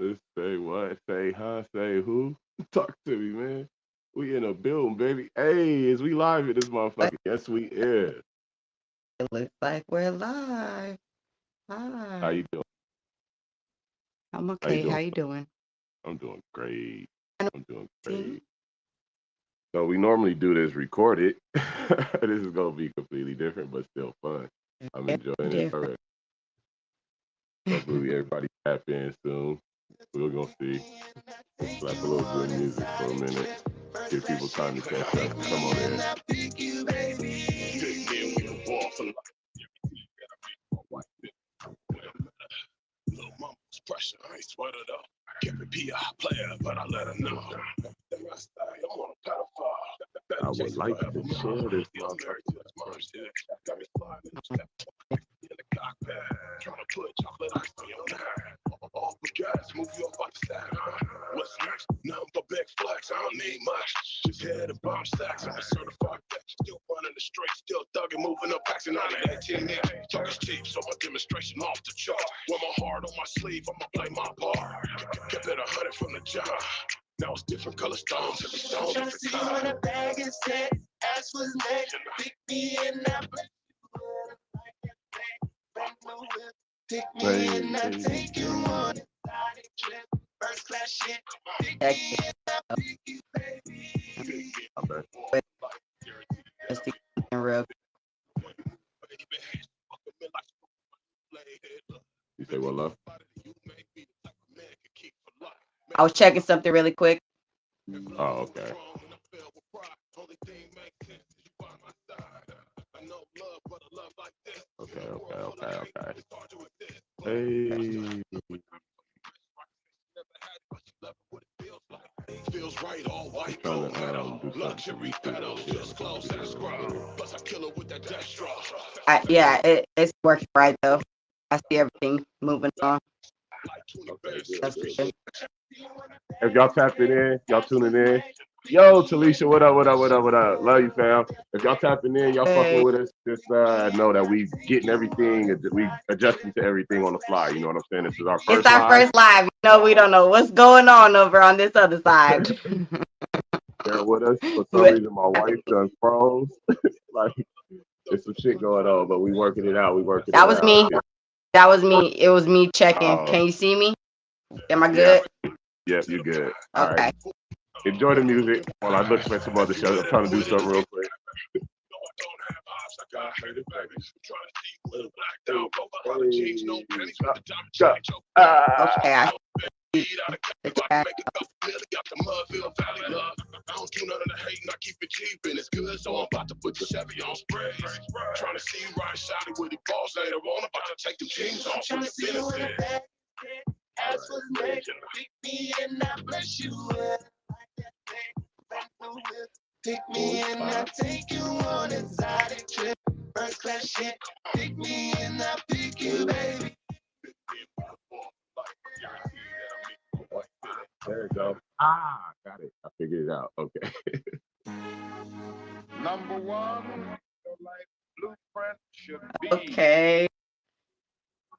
Let's say what? Say huh? Say who? Talk to me, man. We in a building, baby. Hey, is we live in this But motherfucker? Yes, we is. it looks like we're live. How Hi. you doing? I'm How you okay. How doing? you doing? I'm doing great. I know I'm doing team. great. So we normally do this recorded. This is gonna be completely different, but still fun. I'm Very enjoying it different. already. Hopefully everybody tap in soon. We're gonna see. Let's slap a little good music for a minute. Give people time to catch up. Come on in. Little mama's pressure, I ain't sweat it up. Kept it PI player, but I let her know. That my style, I'm on a pedophile. I would like to share this motherfucker. Got me flying in the cockpit. Trying to put chocolate ice on your neck. Off the gas, move you up out the stack. What's next? Nothing but big flex. I don't need much. Just head and bomb stacks. I'm a certified vet. Still running the straight, still thugging, moving up packs and out of that team. Talk is cheap, so my demonstration off the chart. Wear my heart on my sleeve, I'ma play my part. Kept it 100 from the jump. Now it's different color stones, every stone Tryna different see color. when the bag is set, ass was next, pick me and I take me and I take you on a exotic trip, first class shit, pick Check me it and I out. pick you, baby. Okay. Wait, let's see real. You say what, love? I was checking something really quick. Oh, okay. Okay, okay, okay, okay. Hey. Feels right, all white, gold metal, luxury pedals, just close that scroll. Plus I kill it with that destro. Yeah, it's working right though. I see everything moving on. Okay, good, That's good, good. good. If y'all tapping in, y'all tuning in. Yo, Talisha, what up, what up, what up, what up? Love you, fam. If y'all tapping in, y'all fucking Hey, with us, just know that we getting everything, we adjusting to everything on the fly. You know what I'm saying? This is our it's first our live. first live. You know we don't know what's going on over on this other side. Bear with us. For some But reason, my wife done froze. Like, there's some shit going on, but we working it out. We working that it was out. me. That was me. It was me checking. Oh, Can you see me? Am I yeah, good? yeah, you good. All right. Okay. Enjoy the music while I look for some other shows. I'm trying to do something real quick. Ah. Okay. I see the chat. I don't do none of the hating, I keep it cheap and it's good, so I'm about to put the Chevy on sprays. Trying to see you ride shotty with the balls later on, about to take them jeans off Tryna with the see when the benefit. bag is set, ass was next, pick me and I bless you up. Pick me and I take you on an exotic trip, first class shit, pick me and I pick you, baby. There you go. Ah, got it. I figured it out. Okay. Number one, your life blueprint should be Okay.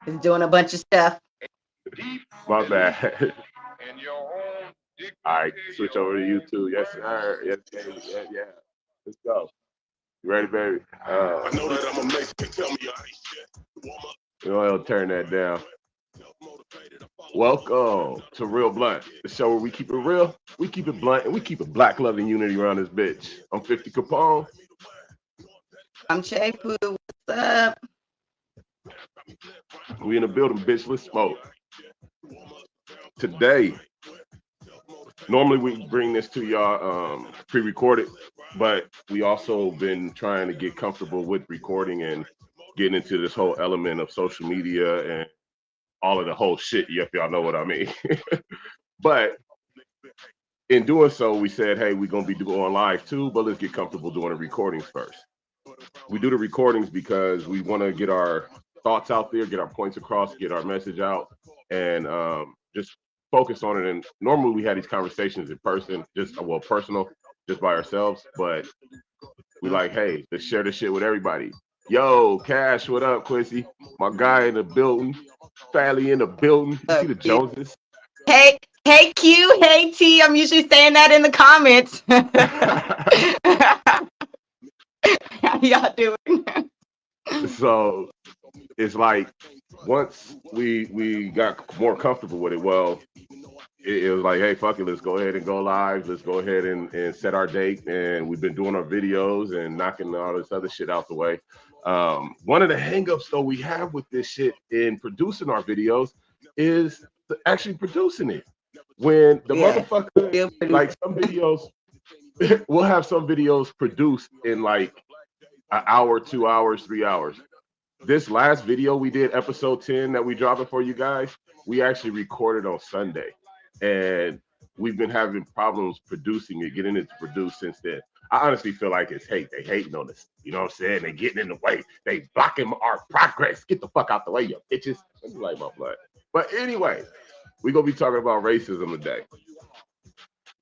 It's doing a bunch of stuff. deep. My bad. In your own dignity. All right, switch over to YouTube. Yes, sir. Yes, baby. Yeah, yeah. Let's go. You ready, baby? I know that I'm amazing. Tell me I ain't shit. Warm up. We'll turn that down. Welcome to Real Blunt, the show where we keep it real, we keep it blunt, and we keep it black love and unity around this bitch. I'm 50 Capone. I'm Che Poo. What's up? We in the building, bitch. Let's smoke. Today, normally we bring this to y'all pre-recorded, but we also been trying to get comfortable with recording and getting into this whole element of social media and all of the whole shit, if y'all know what I mean. But in doing so, we said, hey, we're going to be doing live too, but let's get comfortable doing the recordings first. We do the recordings because we want to get our thoughts out there, get our points across, get our message out, and just focus on it. And normally we had these conversations in person, just personal, just by ourselves. But we like, hey, let's share this shit with everybody. Yo, Cash, what up, Quincy? My guy in the building, Fally in the building. You see Up, the kid? Joneses? Hey Q, hey T. I'm usually saying that in the comments. How y'all doing? So it's like once we got more comfortable with it, well, it was like, hey, fuck it, let's go ahead and go live. Let's go ahead and set our date. And we've been doing our videos and knocking all this other shit out the way. One of the hangups though we have with this shit in producing our videos is actually producing it. When the Yeah, motherfucker, still pretty like some videos, we'll have some videos produced in like an hour, 2 hours, 3 hours. This last video we did, episode 10 that we dropping for you guys, we actually recorded on Sunday. And we've been having problems producing it, getting it to produce since then. I honestly feel like it's hate. They hating on us. You know what I'm saying? They getting in the way. They blocking our progress. Get the fuck out the way, you bitches. Let me light my blood. But anyway, we're gonna be talking about racism today.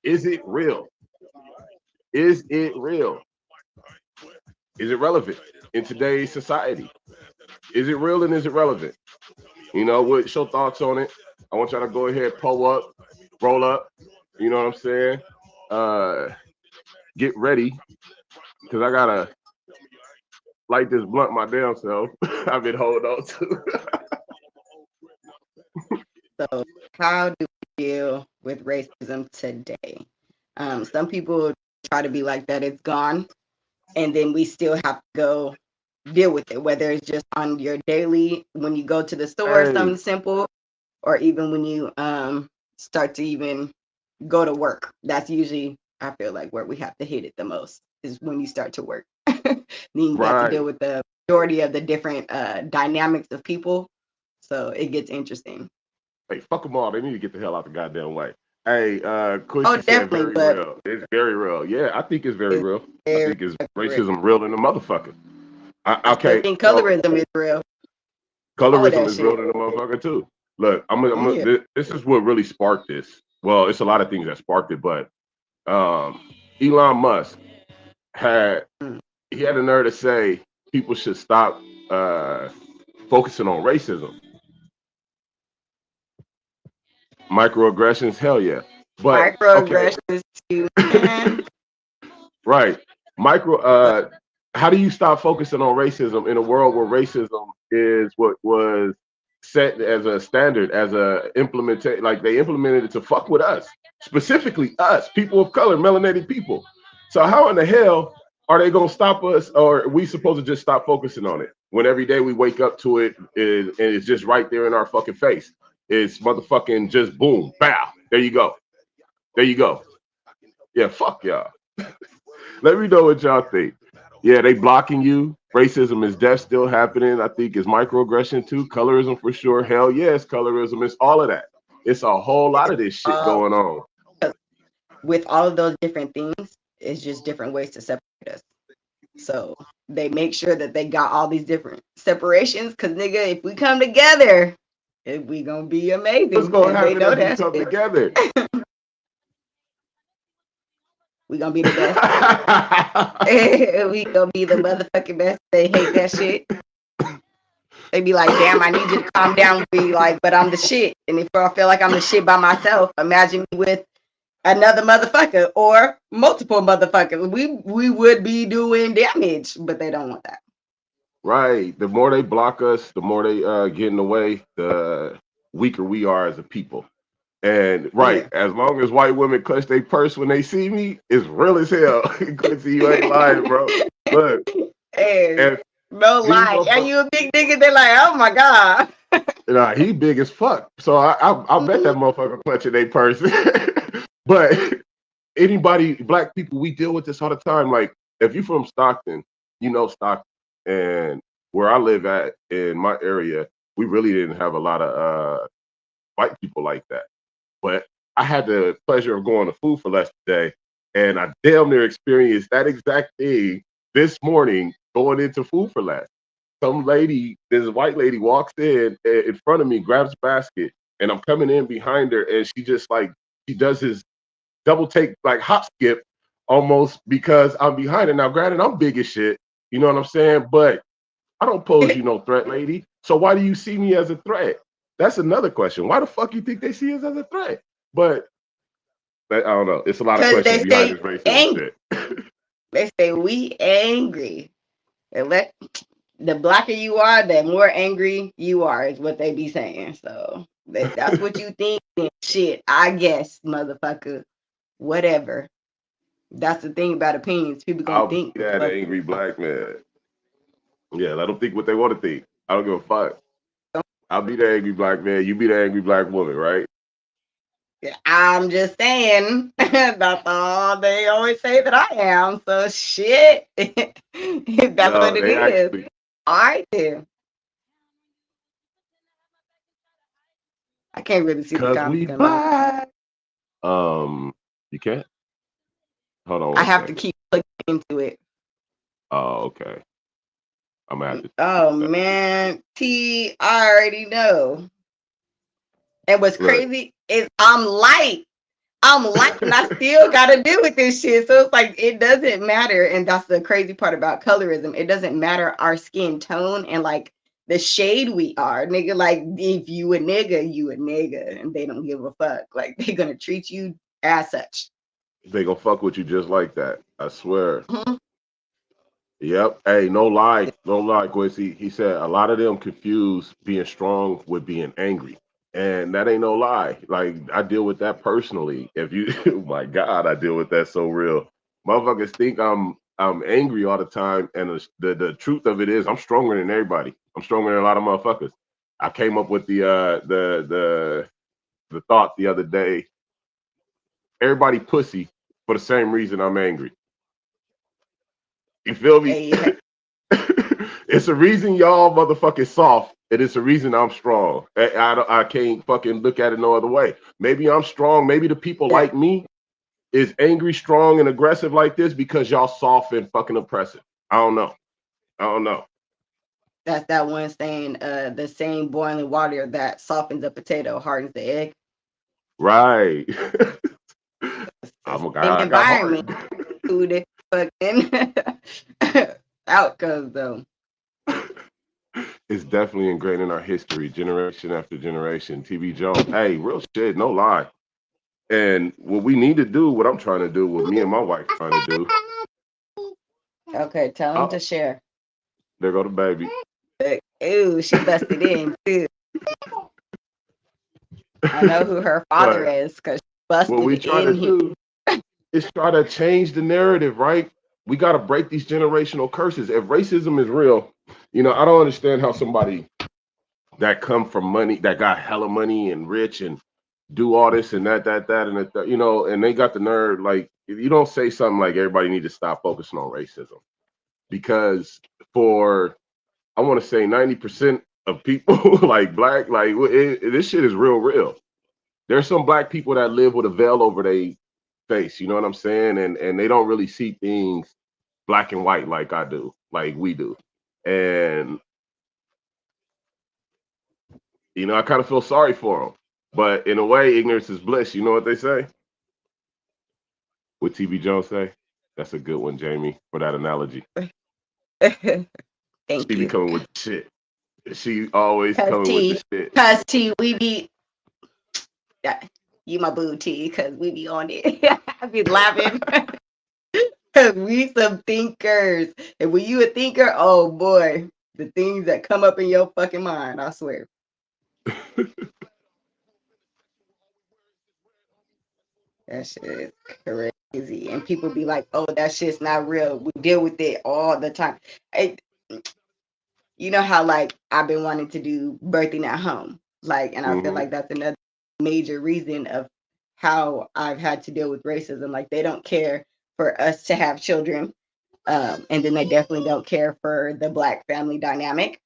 Is it real? Is it real? Is it relevant in today's society? Is it real and is it relevant? You know, what's your thoughts on it? I want y'all to go ahead, pull up, roll up. You know what I'm saying? Get ready, because I gotta light this blunt my damn self. I've been holding on to. So, how do we deal with racism today? Some people try to be like that it's gone, and then we still have to go deal with it, whether it's just on your daily when you go to the store, Hey, something simple, or even when you start to even go to work. That's usually I feel like where we have to hit it the most is when you start to work. Then you have to deal right. with the majority of the different dynamics of people. So it gets interesting. Hey, fuck them all. They need to get the hell out the goddamn way. Hey, Oh, Quincy said definitely, very but real. It's very real. Yeah, I think it's very it's real. I very think it's real. racism real in the motherfucker. I still Okay, think so colorism is real. All of colorism that is real shit. in the motherfucker too. Look, Yeah. this is what really sparked this. Well, it's a lot of things that sparked it, but um, Elon Musk had Mm. he had the nerve to say people should stop uh, focusing on racism, microaggressions. Hell yeah, but okay, Microaggressions too, man. right, micro. But How do you stop focusing on racism in a world where racism is what was set as a standard, as a implementation? Like they implemented it to fuck with us, specifically us, people of color, melanated people. So how in the hell are they gonna stop us, or are we supposed to just stop focusing on it when every day we wake up to it and it's just right there in our fucking face? It's motherfucking just boom, bow. There you go. There you go. Yeah, fuck y'all. Let me know what y'all think. Yeah, they blocking you. Racism is death still happening. I think it's microaggression too. Colorism for sure. Hell yes, colorism. It's all of that. It's a whole lot it's of this shit all going on. with all of those different things, it's just different ways to separate us. So they make sure that they got all these different separations. Cause nigga, if we come together, we gonna be What's amazing. gonna And they happen know if we that come shit. together? We gonna be the best. We gonna be the motherfucking best. They hate that shit. They be like, damn, I need you to calm down. Be like, but I'm the shit. And if I feel like I'm the shit by myself, imagine me with another motherfucker or multiple motherfuckers. We would be doing damage, but they don't want that. Right. The more they block us, the more they get in the way, the weaker we are as a people. And right, Yeah. as long as white women clutch their purse when they see me, it's real as hell. Quincy, you ain't lying, bro. Look, And and no these lie. And motherfuckers, you a big nigga, they're like, oh my God. nah, he big as fuck. So I bet that motherfucker clutching their purse. But anybody, black people, we deal with this all the time. Like, if you from Stockton, you know Stockton. And where I live at in my area, we really didn't have a lot of white people like that. But I had the pleasure of going to Food for Less today, and I damn near experienced that exact thing this morning going into Food for Less. Some lady, this white lady walks in front of me, grabs a basket, and I'm coming in behind her, and she just like, she does this double take, like hop skip almost because I'm behind her. Now, granted, I'm big as shit, you know what I'm saying? But I don't pose you no threat, lady. So why do you see me as a threat? That's another question. Why the fuck you think they see us as a threat? But I don't know. It's a lot of 'Cause they questions behind say this racism shit. They say we angry. And the blacker you are, the more angry you are, is what they be saying. So that's what you think. And shit, I guess, motherfucker. Whatever. That's the thing about opinions. People gonna I'll think. be that angry black man. Yeah, let them think what they want to think. I don't give a fuck. I'll be the angry black man. You be the angry black woman, right? I'm just saying. That's all they always say that I am. So shit. That's what it is. Actually, All right then. I can't really see the because comments we coming. black. You can't. Hold on. I have second. to keep looking into it. Oh, okay. I'm gonna have to. Oh man, T, I already know. And what's crazy is I'm light, and I still gotta deal with this shit. So it's like it doesn't matter, and that's the crazy part about colorism. It doesn't matter our skin tone and like the shade we are, nigga. Like if you a nigga, you a nigga, and they don't give a fuck. Like they're gonna treat you as such. They gonna fuck with you just like that. I swear. Mhm. Yep. Hey, no lie, Quincy. He said a lot of them confuse being strong with being angry. And that ain't no lie. Like I deal with that personally. If you oh my God, I deal with that so real. Motherfuckers think I'm angry all the time. And the truth of it is I'm stronger than everybody. I'm stronger than a lot of motherfuckers. I came up with the thought the other day. Everybody pussy for the same reason I'm angry. You feel me? Hey, It's a reason y'all motherfucking soft, and it's a reason I'm strong. I can't fucking look at it no other way. Maybe I'm strong. Maybe the people like me is angry, strong, and aggressive like this because y'all soft and fucking oppressive. I don't know. That's that one saying, the same boiling water that softens a potato hardens the egg. Right. Same environment. Who the fucking outcomes though. It's definitely ingrained in our history, generation after generation. TV Jones, hey, real shit, no lie. And what we need to do, what I'm trying to do, what me and my wife trying to do. Okay, tell him to share. There go the baby. Ooh, she busted in too. I know who her father is because she busted what we try to do is try to change the narrative, right? We got to break these generational curses. If racism is real, I don't understand how somebody that come from money, that got hella money and rich and do all this and that and that, and they got the nerve. Like, if you don't say something like everybody need to stop focusing on racism, because I want to say 90% of people like black, like this shit is real. There's some black people that live with a veil over their face, you know what I'm saying? And they don't really see things black and white like I do, like we do. And I kind of feel sorry for them. But in a way, ignorance is bliss. You know what they say? What TV Jones say? That's a good one, Jamie, for that analogy. Thank she you. Be coming with the shit. She always coming with the shit. Cause T, we be you my boo T, cause we be on it. I be laughing. Cause we some thinkers. And when you a thinker, oh boy, the things that come up in your fucking mind, I swear. That shit is crazy. And people be like, oh, that shit's not real. We deal with it all the time. You know how like I've been wanting to do birthing at home. Like, and I feel like that's another major reason of how I've had to deal with racism. Like they don't care for us to have children. And then they definitely don't care for the Black family dynamic.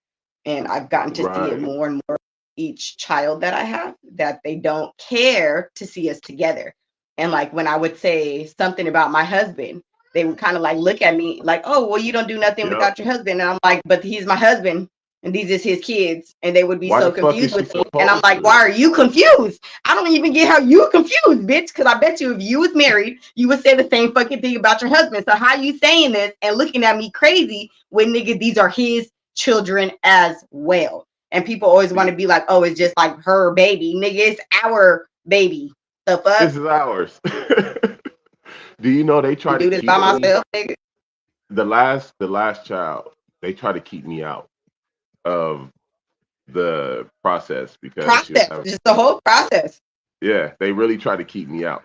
And I've gotten to see it more and more each child that I have, that they don't care to see us together. And like when I would say something about my husband, they would kind of like look at me like, oh, well, you don't do nothing without your husband. And I'm like, but he's my husband and these is his kids. And they would be so confused with me. And I'm like, why are you confused? I don't even get how you confused, bitch. Because I bet you if you was married, you would say the same fucking thing about your husband. So how you saying this and looking at me crazy when nigga, these are his children as well. And people always want to be like, oh, it's just like her baby. Nigga, it's our baby. The fuck? This is ours. Do you know they try do to this keep by me, myself, nigga? the last child, they try to keep me out of the process because she was Process. having, Just the whole process. yeah, they really try to keep me out.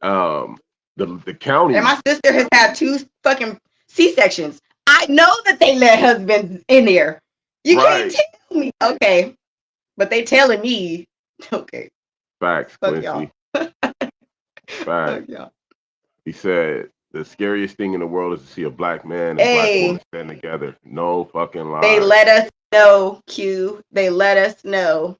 The county, And my sister has had 2 fucking C-sections. I know that they let husbands in there. You right, can't tell me. Okay. But they telling me, okay, facts, fuck y'all. Quincy, facts. Fuck y'all. He said the scariest thing in the world is to see a black man and black Hey, woman stand together. No fucking they lie. let us know, Q. They let us know.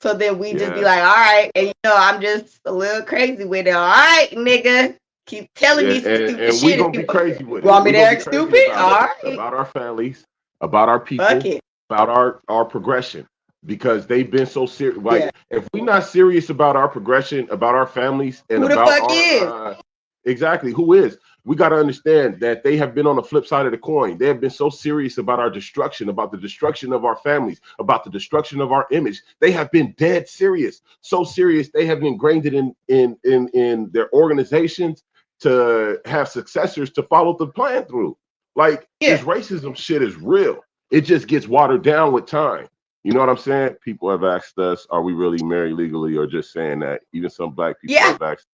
So then we just be Yeah, like, all right. And you know, I'm just a little crazy with it. All right, nigga. Keep telling me and, some and, stupid and we shit. gonna If be you crazy with it. want me We to gonna be act crazy stupid, about all it, right. about our families, about our Fuck people, it. about our progression, because they've been so serious. Yeah. Like, if we're not serious about our progression, about our families, and Who the about fuck is? our exactly who is, we got to understand that they have been on the flip side of the coin. They have been so serious about our destruction, about the destruction of our families, about the destruction of our image. They have been dead serious, so serious they have ingrained it in their organizations to have successors to follow the plan through. Like, Yeah. this racism shit is real. It just gets watered down with time. You know what I'm saying? People have asked us, are we really married legally, or just saying that? Even some black people Yeah, have asked,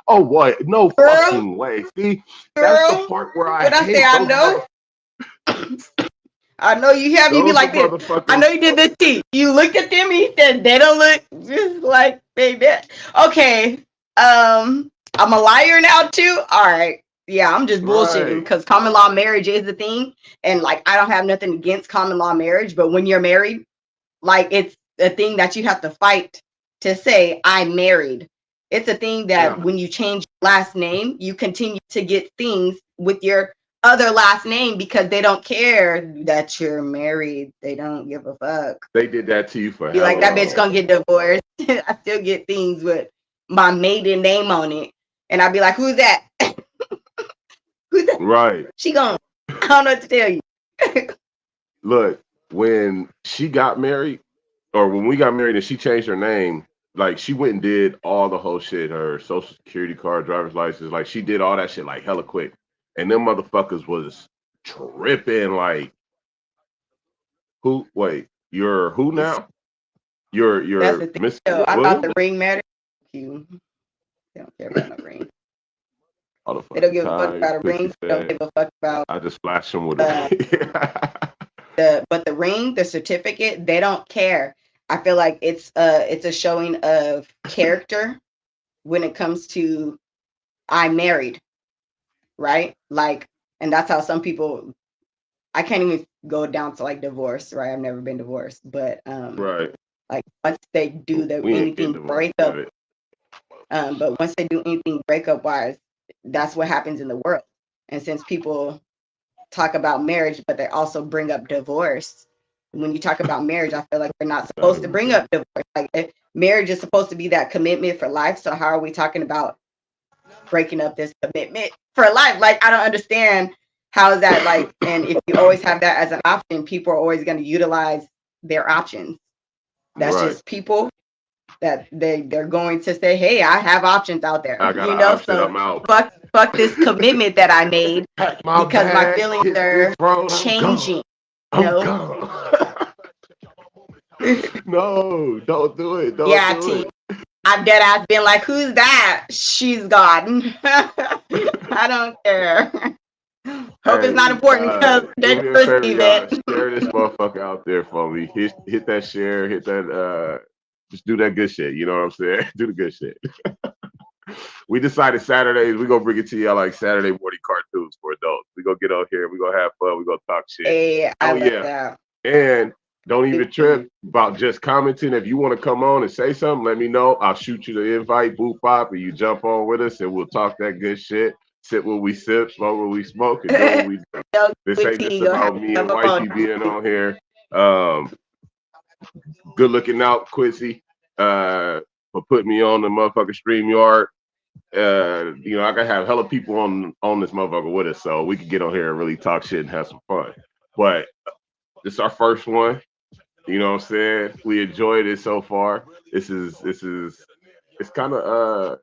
oh, what? No girl, fucking way. See, that's the girl. part where I What I say, hate I those know. I know you have. You be those like this. I motherfuckers. know you did this too. You looked at them. He said they don't look just like they did. Okay. I'm a liar now too. All right. Yeah, I'm just bullshitting Right. because common law marriage is the thing, and like I don't have nothing against common law marriage, but when you're married, like it's a thing that you have to fight to say I'm married. It's a thing that Yeah. when you change your last name, you continue to get things with your other last name because they don't care that you're married. They don't give a fuck. They did that to you for Be like, hella that bitch long. gonna get divorced. I still get things with my maiden name on it. And I'd be like, who's that? Who's that? Right. She gone. I don't know what to tell you. Look, when she got married, or when we got married and she changed her name, like, she went and did all the whole shit, her social security card, driver's license, like, she did all that shit like hella quick. And them motherfuckers was tripping, like, who? Wait, you're who now? That's the You're thing. Miss So I thought Williams? the ring mattered. You. They don't care about no ring. All the They don't fucking give a fuck time. about a Quincy ring. They don't said, give a fuck about I just flashed him with uh, it. but the ring, the certificate, they don't care. I feel like it's a showing of character when it comes to I'm married, right? Like, and that's how some people. I can't even go down to like divorce, right? I've never been divorced, but Right. like once they do We ain't getting anything divorced, breakup, but but once they do anything breakup wise, that's what happens in the world. And since people talk about marriage, but they also bring up divorce. When you talk about marriage, I feel like we're not supposed to bring up divorce. Like if marriage is supposed to be that commitment for life. So how are we talking about breaking up this commitment for life? Like I don't understand how is that like. And if you always have that as an option, people are always going to utilize their options. That's right. just people that they're going to say, hey, I have options out there. I got You an know, option. so I'm out. fuck this commitment that I made Pack my because my bag, feelings hit are this road, I'm changing. gone. You I'm know. gone. No, don't do it. Don't Yeah, do T. it. I've dead ass been like, who's that? She's gone. I don't care. Hope it's not important because Do me a first favor, y'all. event. Share this motherfucker out there for me. Hit that share. Hit that. Just do that good shit. You know what I'm saying? Do the good shit. We decided Saturdays we're gonna bring it to y'all like Saturday morning cartoons for adults. We gonna get on here. We gonna have fun. We gonna talk shit. Hey, I love yeah. that. And don't even trip about just commenting. If you want to come on and say something, let me know. I'll shoot you the invite, boop pop, and you jump on with us, and we'll talk that good shit. Sip when we sip, smoke when we smoke, and do what we do. This ain't just about me and Wifey being on here. Good looking out, Quincy, for putting me on the motherfucking StreamYard. You know, I gotta have hella people on this motherfucker with us, so we can get on here and really talk shit and have some fun. But this is our first one. You know what I'm saying? We enjoyed it so far. This is it's kind of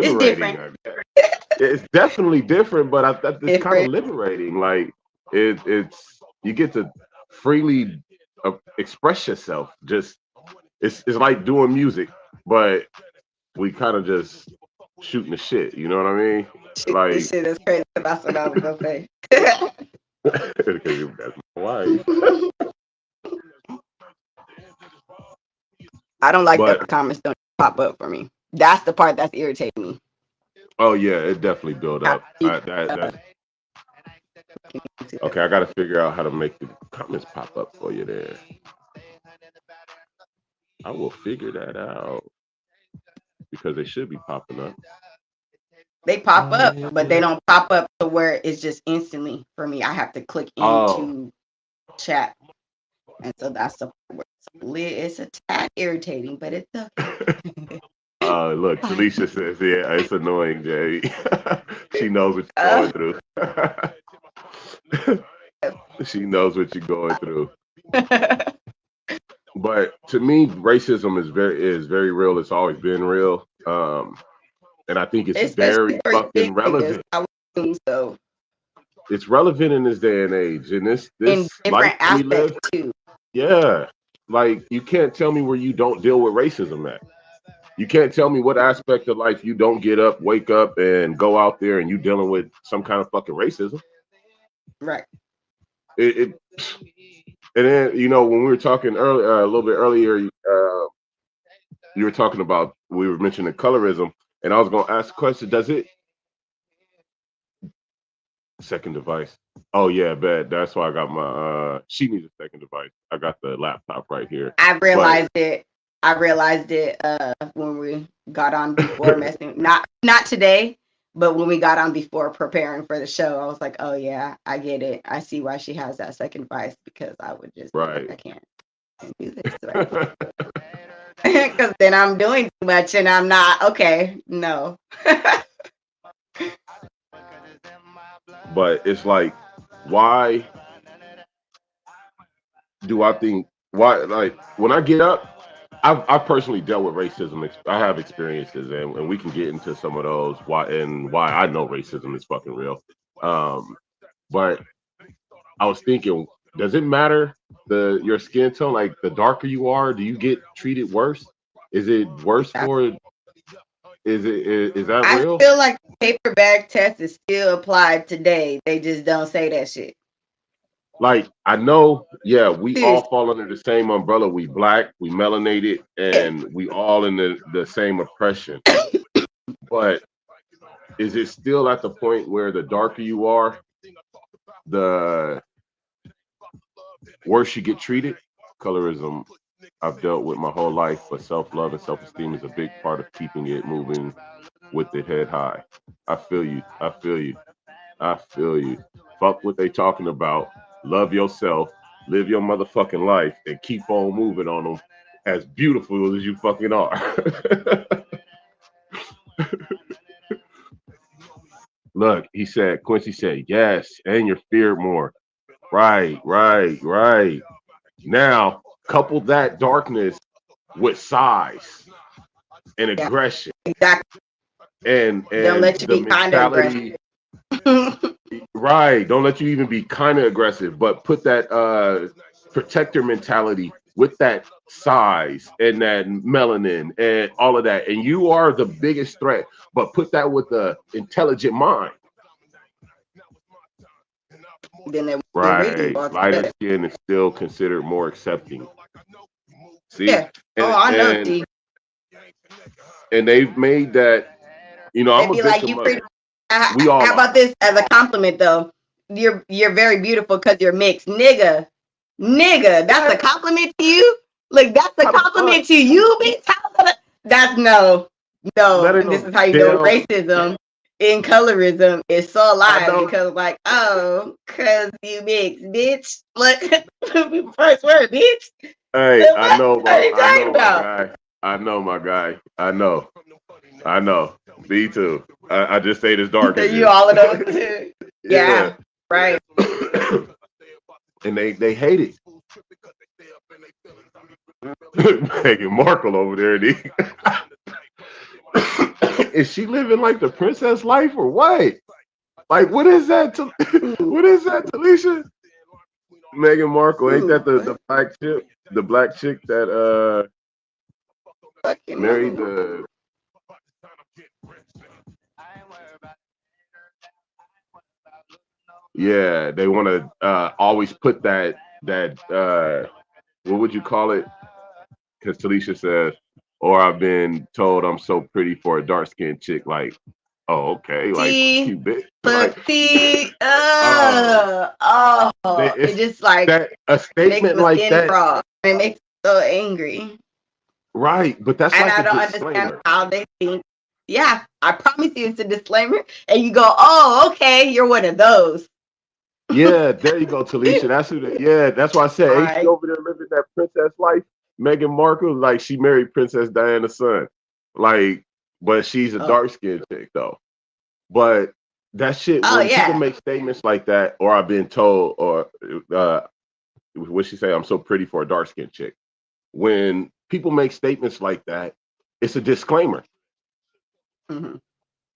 It's liberating. different. I guess. It's definitely different, but I thought it's kind of Different. liberating. Like it's you get to freely express yourself. Just it's like doing music, but we kind of just shooting the shit. You know what I mean? Shit, this Like shit is crazy. That's what I was gonna say. because that's my wife. I don't like that the But comments don't pop up for me. That's the part that's irritating me. oh yeah, it definitely built How up. people, That's okay. I got to figure out how to make the comments pop up for you there. I will figure that out because they should be popping up. they pop up, but they don't pop up to where it's just instantly for me. I have to click Oh, into chat, and so that's the part where it's a tad irritating, but it's okay. look, Fine. Felicia says, yeah, it's annoying, Jay. She knows what you're Uh, going through. She knows what you're going through. But to me, racism is very real. It's always been real. And I think it's especially very for big fucking niggas, relevant. I would assume so. It's relevant in this day and age. In this In life different that we aspects live, too. yeah. Like you can't tell me where you don't deal with racism at. You can't tell me what aspect of life you don't get up, wake up, and go out there and you dealing with some kind of fucking racism. Right. It and then when we were talking earlier, a little bit earlier, you were talking about we were mentioning colorism, and I was gonna ask the question: does it second device? Oh yeah, bad. That's why I got my. She needs a second device. I got the laptop right here, I but realized it. I realized it when we got on before messing. Not today, but when we got on before preparing for the show, I was like, oh yeah, I get it. I see why she has that second device because I would just be like, right. I can't do this right now. Because then I'm doing too much and I'm not okay. No. But it's like, why do I think why like when I get up? I've personally dealt with racism. I have experiences, and we can get into some of those. Why I know racism is fucking real. Um, but I was thinking, does it matter your skin tone? Like the darker you are, do you get treated worse? Is it worse for? Is that I real? feel like paper bag test is still applied today. They just don't say that shit. Like I know, yeah, we all Seriously. fall under the same umbrella. We black, we melanated, Yeah. and we all in the same oppression. But is it still at the point where the darker you are, the worse you get treated? Colorism I've dealt with my whole life, but self-love and self-esteem is a big part of keeping it moving with the head high. I feel you. I feel you. I feel you. Fuck what they talking about. Love yourself, live your motherfucking life, and keep on moving on them as beautiful as you fucking are. Look, Quincy said, yes, and you're feared more. Right, right, right. Now, couple that darkness with size and Yeah, aggression exactly. Don't and let you the be kind of aggressive. mentality. Right. Don't let you even be kind of aggressive, but put that protector mentality with that size and that melanin and all of that. And you are the biggest threat, but put that with the intelligent mind. Then they really Right. walk Lighter together. skin is still considered more accepting. See? Yeah. Oh, I know. See, And they've made that, they'd I'm a be like, victim "You of pretty." it. We all How are. about this as a compliment though? You're very beautiful because you're mixed, nigga. Nigga, that's a What? compliment to you. Like that's a How the fuck? compliment to you, bitch. That's no. That ain't And this no is how you know damn. racism in colorism is so I alive know. because like, oh, cause you mixed, bitch. Look, first word, bitch. Hey, What are you I talking know my about? guy. I know my guy. I know. I know. Me too. I just say this dark So as you you. all of those too. Yeah. Yeah, right. And they hate it. Meghan Markle over there. Is she living like the princess life or what? Like, what is that? What is that, Talisha? Meghan Markle, ain't that the black chick? The black chick that married the. Yeah, they want to always put that what would you call it? Because Talisha says, or I've been told I'm so pretty for a dark skinned chick. Like, oh, okay, like cute bitch. Like, it just like that a statement like that. Frog. It makes me so angry. Right, but that's and like I don't understand how they think. Yeah, I promise you, it's a disclaimer, and you go, "Oh, okay, you're one of those." Yeah, there you go, Talisha. That's who. That's why I said, ain't she over there living that princess life? Meghan Markle, like she married Princess Diana's son, like, but she's a dark skinned chick though. But that shit, when people make statements like that, or I've been told, or what she say, I'm so pretty for a dark skinned chick. When people make statements like that, it's a disclaimer. Mm-hmm.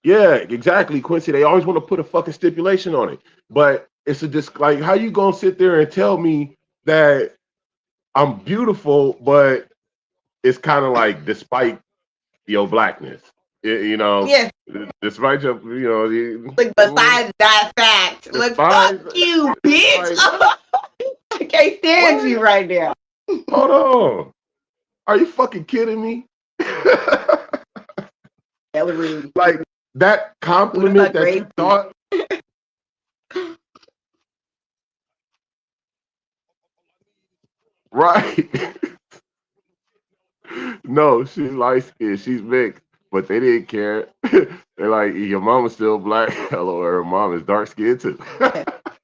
Yeah, exactly, Quincy. They always want to put a fucking stipulation on it, but it's like, how you gonna sit there and tell me that I'm beautiful, but it's kind of like despite your blackness, despite your, Like besides that fact, look, fuck you, bitch. I can't stand you right now. Hold on, are you fucking kidding me? Hella rude. Like that compliment that you thought. Right. No, she's light skinned. She's mixed, but they didn't care. They're like, your mama's still black. Hello, her mom is dark skinned too.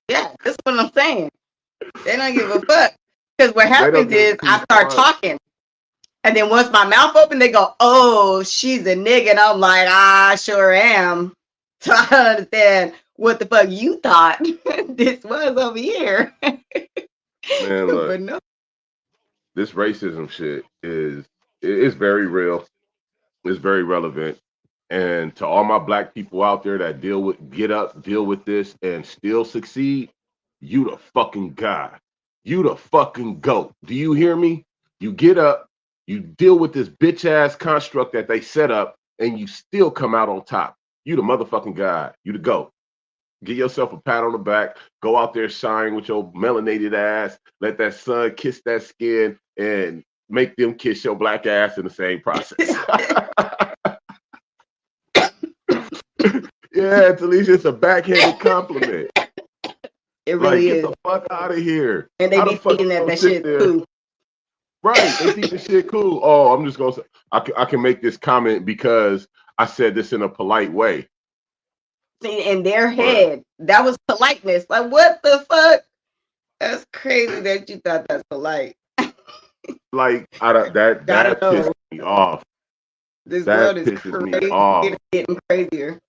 Yeah, that's what I'm saying. They don't give a fuck. Because what happens is I start talking. And then once my mouth open, they go, "Oh, she's a nigga." And I'm like, "I sure am." So I don't understand what the fuck you thought this was over here. Man, look. But no. This racism shit is very real. It's very relevant. And to all my black people out there that deal with this and still succeed, you the fucking guy. You the fucking GOAT. Do you hear me? You get up, you deal with this bitch ass construct that they set up, and you still come out on top. You the motherfucking guy. You the GOAT. Give yourself a pat on the back. Go out there, shine with your melanated ass. Let that sun kiss that skin and make them kiss your black ass in the same process. Yeah, Talisha, it's a backhanded compliment. It really is. Get the fuck out of here. And they be thinking that shit cool. Right, they think the shit cool. Oh, I'm just gonna say, I can make this comment because I said this in a polite way. In their head, that was politeness. Like, what the fuck? That's crazy that you thought that's polite. Like, that pissed me off. This world is crazy. It's getting crazier.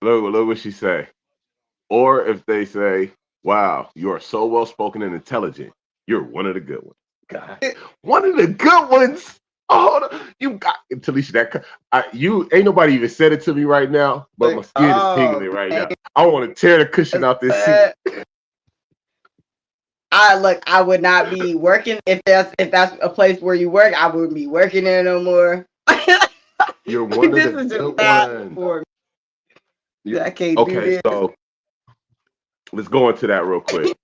Look what she say. Or if they say, "Wow, you are so well spoken and intelligent. You're one of the good ones." God, one of the good ones. Oh, you got Talisha. You ain't nobody even said it to me right now, but my skin is tingling right now. I want to tear the cushion out this seat. I would not be working if that's a place where you work. I wouldn't be working there no more. You're one of the good ones. For me. I can't do this. So let's go into that real quick.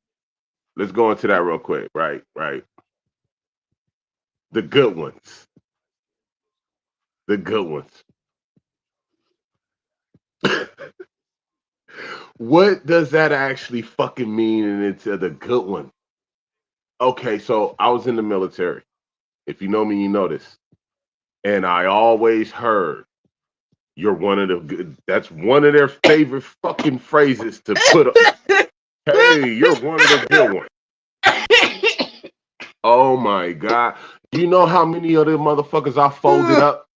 Right. The good ones. The good ones. What does that actually fucking mean? And it's the good one. Okay, so I was in the military. If you know me, you know this. And I always heard, "You're one of the good." That's one of their favorite fucking phrases to put up. Hey, you're one of the good ones. Oh my God. You know how many of them motherfuckers I folded up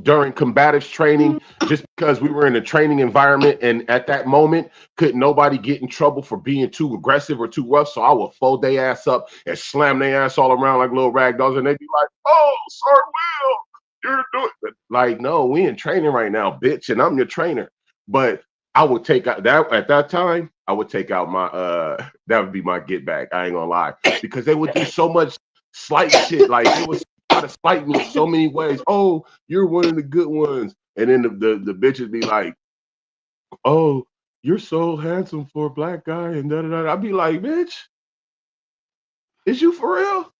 during combatives training just because we were in a training environment, and at that moment couldn't nobody get in trouble for being too aggressive or too rough, so I would fold their ass up and slam their ass all around like little rag dolls, and they'd be like, oh, Sir Will, you're doing it. Like, no, we in training right now, bitch, and I'm your trainer. But I would take out that at that time, I would take out my that would be my get back. I ain't gonna lie. Because they would do so much slight shit. Like it was try to spite me in so many ways. Oh, you're one of the good ones. And then the bitches be like, oh, you're so handsome for a black guy, and da da da. I'd be like, bitch, is you for real?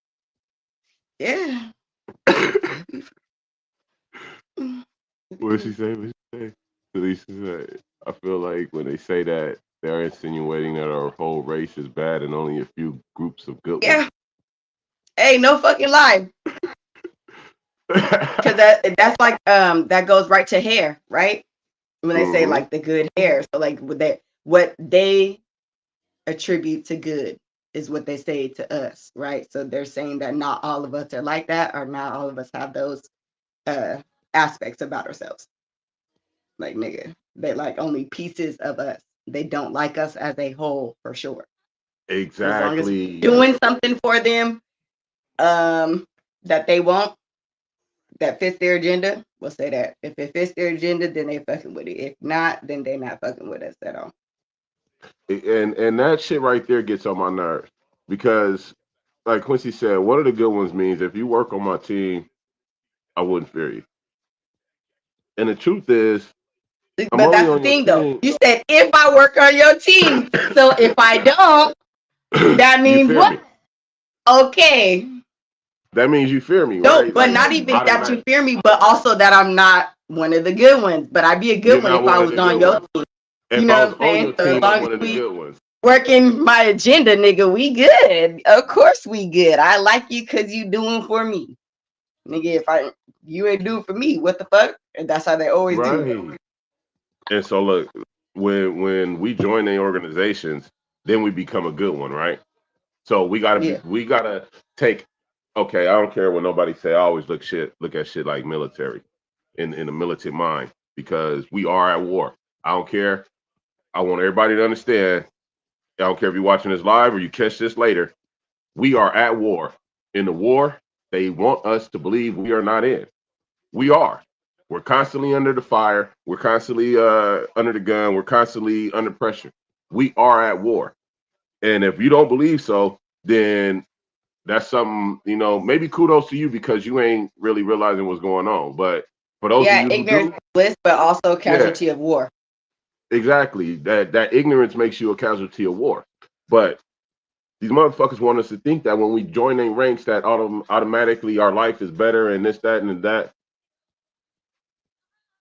Yeah. What she say? What she say? Lisa said, I feel like when they say that, they're insinuating that our whole race is bad and only a few groups of good Yeah. Hey, no fucking lie. Because that's like that goes right to hair, right? When they say like the good hair, so like what they attribute to good is what they say to us, right? So they're saying that not all of us are like that, or not all of us have those aspects about ourselves. Like nigga, they like only pieces of us. They don't like us as a whole for sure. Exactly. As long as we're doing something for them, that they want, that fits their agenda, we'll say that. If it fits their agenda, then they fucking with it. If not, then they're not fucking with us at all. And that shit right there gets on my nerves because, like Quincy said, one of the good ones means if you work on my team, I wouldn't fear you. And the truth is, but that's the thing, though. You said if I work on your team, so if I don't, that means what? Me. Okay. That means you fear me, no, right? But like, not even that you fear me, but also that I'm not one of the good ones. But I'd be a good one if I was on your team. You know what I'm saying? So as long as we working my agenda, nigga, we good. Of course we good. I like you because you doing for me. Nigga, if you ain't doing for me, what the fuck? And that's how they always do. And so look, when we join the organizations, then we become a good one, right? So we gotta take. Okay, I don't care what nobody say. I always look at shit like military, in the militant mind, because we are at war. I don't care. I want everybody to understand. I don't care if you're watching this live or you catch this later. We are at war. In the war, they want us to believe we are not in. We are. We're constantly under the fire. We're constantly under the gun. We're constantly under pressure. We are at war. And if you don't believe so, then that's something, maybe kudos to you because you ain't really realizing what's going on. But for those of you who do, bliss, but also casualty of war. Exactly. That ignorance makes you a casualty of war. But these motherfuckers want us to think that when we join their ranks that automatically our life is better and this, that, and that.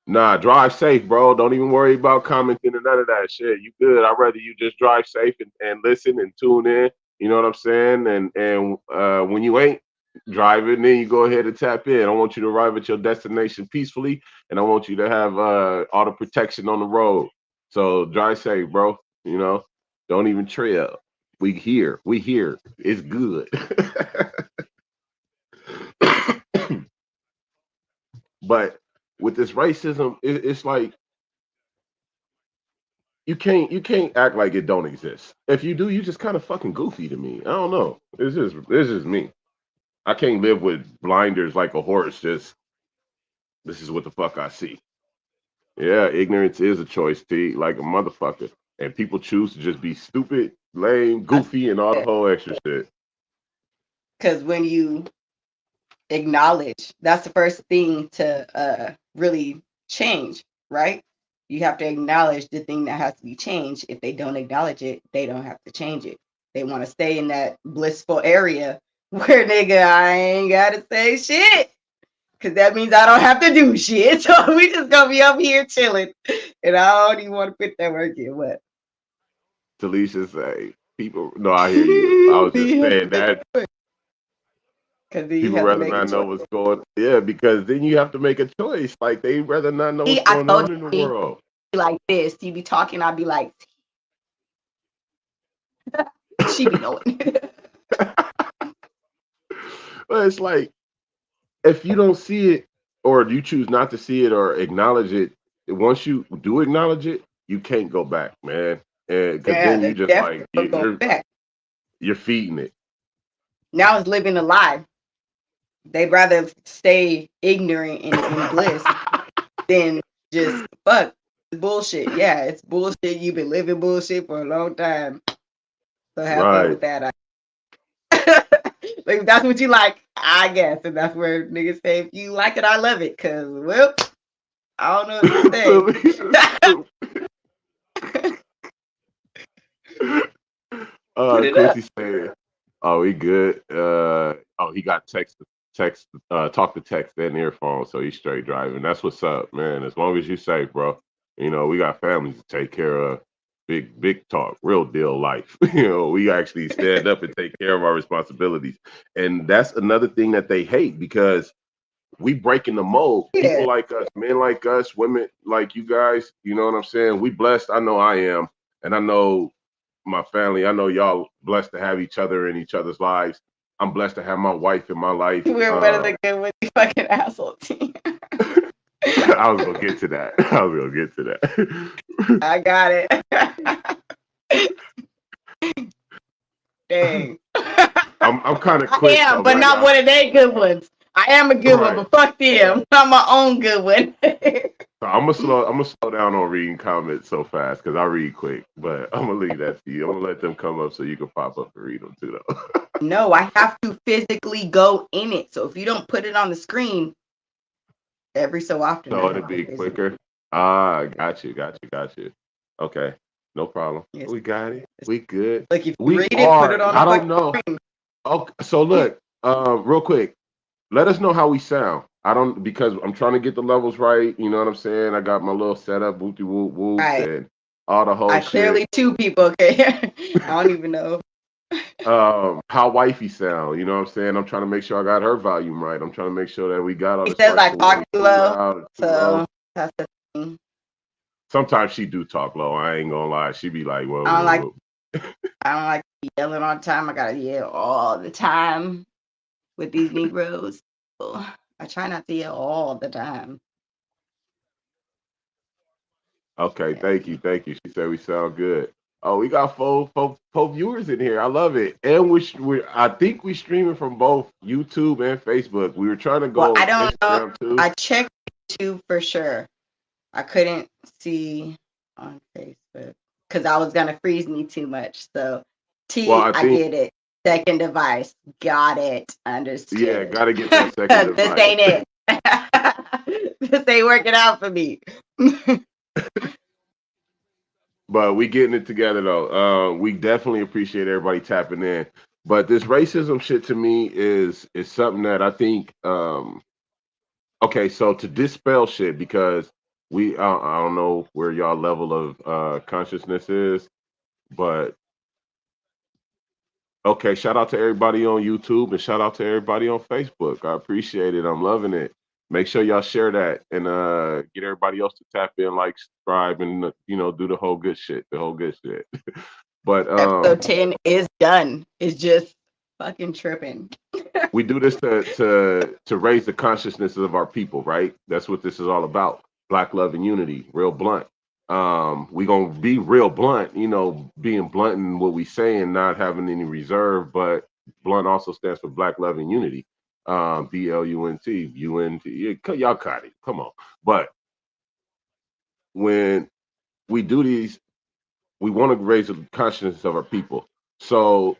Nah, drive safe, bro. Don't even worry about commenting and none of that shit. You good. I'd rather you just drive safe and listen and tune in. You know what I'm saying? And when you ain't driving, then you go ahead and tap in. I want you to arrive at your destination peacefully, and I want you to have all the protection on the road. So drive safe, bro. Don't even trail. We here. It's good. But with this racism, it's like you can't act like it don't exist. If you do, you just kind of fucking goofy to me. I don't know. It's just me. I can't live with blinders like a horse. Just this is what the fuck I see. Yeah, ignorance is a choice, T, like a motherfucker. And people choose to just be stupid, lame, goofy, and all the whole extra shit. Because when you acknowledge, that's the first thing to really change, right? You have to acknowledge the thing that has to be changed. If they don't acknowledge it, they don't have to change it. They want to stay in that blissful area where nigga, I ain't gotta say shit. Cause that means I don't have to do shit. So we just gonna be up here chilling. And I don't even want to put that work in. What? Talisha say, people, no, I hear you. I was just saying that. People rather not know what's going on. Yeah, because then you have to make a choice. Like, they rather not know what's going on in the world. Like this, you be talking, I'd be like, she be knowing. But it's like, if you don't see it or you choose not to see it or acknowledge it, once you do acknowledge it, you can't go back, man. And because Yeah, then you there's just definitely like no going back. you're feeding it. Now it's living a lie. They'd rather stay ignorant and in bliss than just fuck bullshit. Yeah, it's bullshit. You've been living bullshit for a long time. So have fun Right. with that. Like, if that's what you like, I guess. And that's where niggas say, if you like it, I love it. Cause well, I don't know what to say. Put it up. Quincy said, "Oh, he good. He got talk to text and earphone, so he's straight driving. That's what's up, man. As long as you safe, bro. You know, we got families to take care of. Big talk, real deal life. You know, we actually stand up and take care of our responsibilities, and that's another thing that they hate because we breaking the mold. Yeah. People like us, men like us, women like you guys. You know what I'm saying? We blessed. I know I am, and I know my family. I know y'all blessed to have each other in each other's lives. I'm blessed to have my wife in my life. We're one of the good with the fucking asshole team. I was gonna get to that. I got it. Dang. I'm kind of quick. I am, though, but man. not one of they good ones. I am a good one, Right. but fuck them. I'm my own good one. So I'm gonna slow down on reading comments so fast because I read quick. But I'm gonna leave that to you. I'm gonna let them come up so you can pop up and read them too, though. No, I have to physically go in it. So if you don't put it on the screen every so often, So I it'll have be to quicker. Ah, got you. Okay, no problem. Yes. We got it. We good. Like if you We read it, put it on the I don't fucking know. screen. Okay, so look, real quick, let us know how we sound. I don't because I'm trying to get the levels right. You know what I'm saying? I got my little setup, whoopty whoop whoop, Right. and all the whole I shit. clearly two people, okay? I don't even know. How wifey sound? You know what I'm saying? I'm trying to make sure I got her volume right. I'm trying to make sure that we got all He the says I sparks talk too low, loud, too so low. that's the thing. Sometimes she do talk low. I ain't gonna lie. She be like, whoa, I don't like whoa. I don't like to be yelling all the time. I gotta yell all the time with these Negroes. So I try not to yell all the time. Okay, Yeah. thank you. She said we sound good. Oh, we got four viewers in here. I love it. And I think we streaming from both YouTube and Facebook. We were trying to go Well, I don't know. Instagram too. I checked YouTube for sure. I couldn't see on Facebook because I was gonna freeze me too much. So Well, I get it. Second device. Got it. Understood. Yeah, gotta get that second This device. ain't it. This ain't working out for me. But we getting it together though. We definitely appreciate everybody tapping in. But this racism shit to me is something that I think okay, so to dispel shit because I don't know where y'all level of consciousness is, but okay, shout out to everybody on YouTube and shout out to everybody on Facebook. I appreciate it. I'm loving it. Make sure y'all share that and get everybody else to tap in, like, subscribe, and do the whole good shit. But Episode 10 is done. It's just fucking tripping. we do this to raise the consciousness of our people, right? That's what this is all about. Black love and unity, real blunt. We gonna be real blunt, being blunt in what we say and not having any reserve, but blunt also stands for Black love and unity. BLUNT, y'all got it. Come on. But when we do these, we want to raise the consciousness of our people. So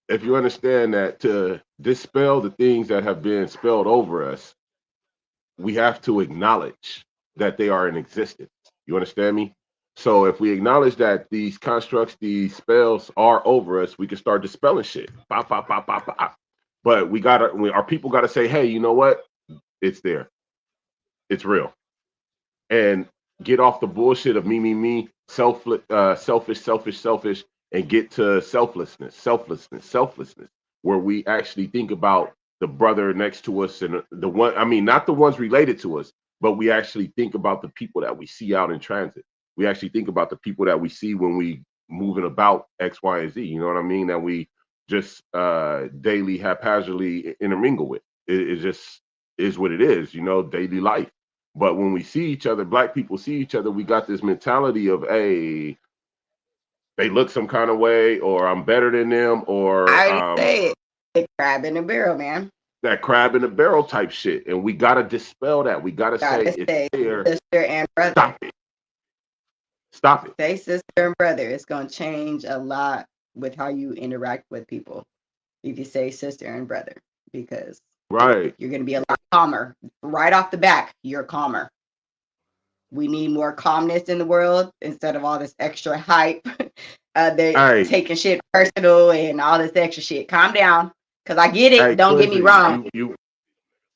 if you understand that to dispel the things that have been spelled over us, we have to acknowledge that they are in existence. You understand me? So if we acknowledge that these constructs, these spells are over us, we can start dispelling shit. Bop, bop, bop, bop, bop. But our people gotta say, hey, you know what? It's there. It's real. And get off the bullshit of me, selfish, and get to selflessness, where we actually think about the brother next to us and the one, I mean, not the ones related to us, but we actually think about the people that we see out in transit. We actually think about the people that we see when we moving about X, Y, and Z. You know what I mean? That we just daily haphazardly intermingle with. It's just is what it is, daily life. But when we see each other, black people see each other, we got this mentality of, hey, they look some kind of way, or I'm better than them, or I already said the crab in the barrel, man. that crab in the barrel type shit. And we got to dispel that. We got to say, it's fair. Sister and brother. Stop it. Stop it. Say sister and brother. It's going to change a lot with how you interact with people if you say sister and brother, because right, you're going to be a lot calmer. Right off the back, you're calmer. We need more calmness in the world instead of all this extra hype. They're taking shit personal and all this extra shit. Calm down, because I get it. Hey, don't Quincy, get me wrong.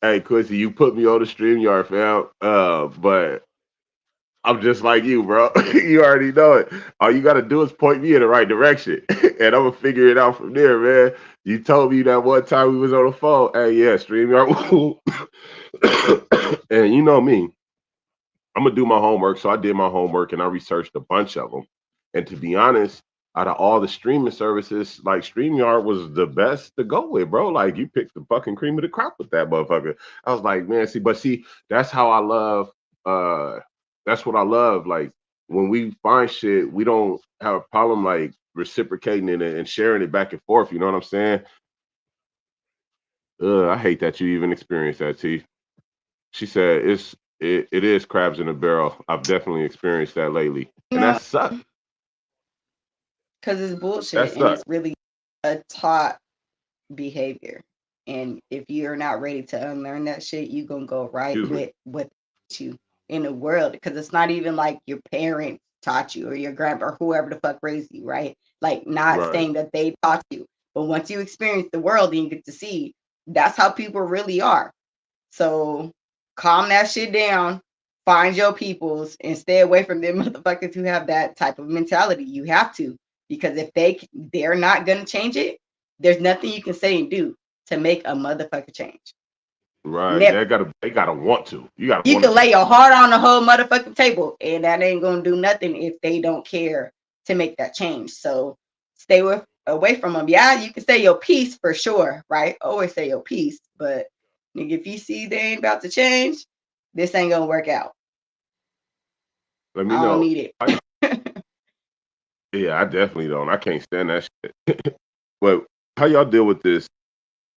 Hey, Quincy, you put me on the StreamYard, fam. But I'm just like you, bro. You already know it. All you got to do is point me in the right direction, and I'm going to figure it out from there, man. You told me that one time we was on the phone. Hey, yeah, StreamYard. And you know me. I'm going to do my homework. So I did my homework, and I researched a bunch of them. And to be honest, out of all the streaming services, like StreamYard was the best to go with, bro. Like, you picked the fucking cream of the crop with that motherfucker. I was like, man, see, that's how I love, that's what I love. Like, when we find shit, we don't have a problem, like, reciprocating it and sharing it back and forth. You know what I'm saying? I hate that you even experienced that, T. She said, it is crabs in a barrel. I've definitely experienced that lately. And that sucks. Because it's bullshit, and it's really a taught behavior. And if you're not ready to unlearn that shit, you're going to go right with you in the world. Because it's not even like your parents taught you or your grandpa or whoever the fuck raised you, right? Like, not saying that they taught you. But once you experience the world and you get to see, that's how people really are. So calm that shit down, find your peoples, and stay away from them motherfuckers who have that type of mentality. You have to. Because if they're not gonna change it, there's nothing you can say and do to make a motherfucker change. Right. They gotta want to. You can lay your heart on the whole motherfucking table, and that ain't gonna do nothing if they don't care to make that change. So stay away from them. Yeah, you can say your piece for sure, right? Always say your piece, but nigga, if you see they ain't about to change, this ain't gonna work out. Let me know. I don't need it. Yeah, I definitely don't. I can't stand that shit. But how y'all deal with this?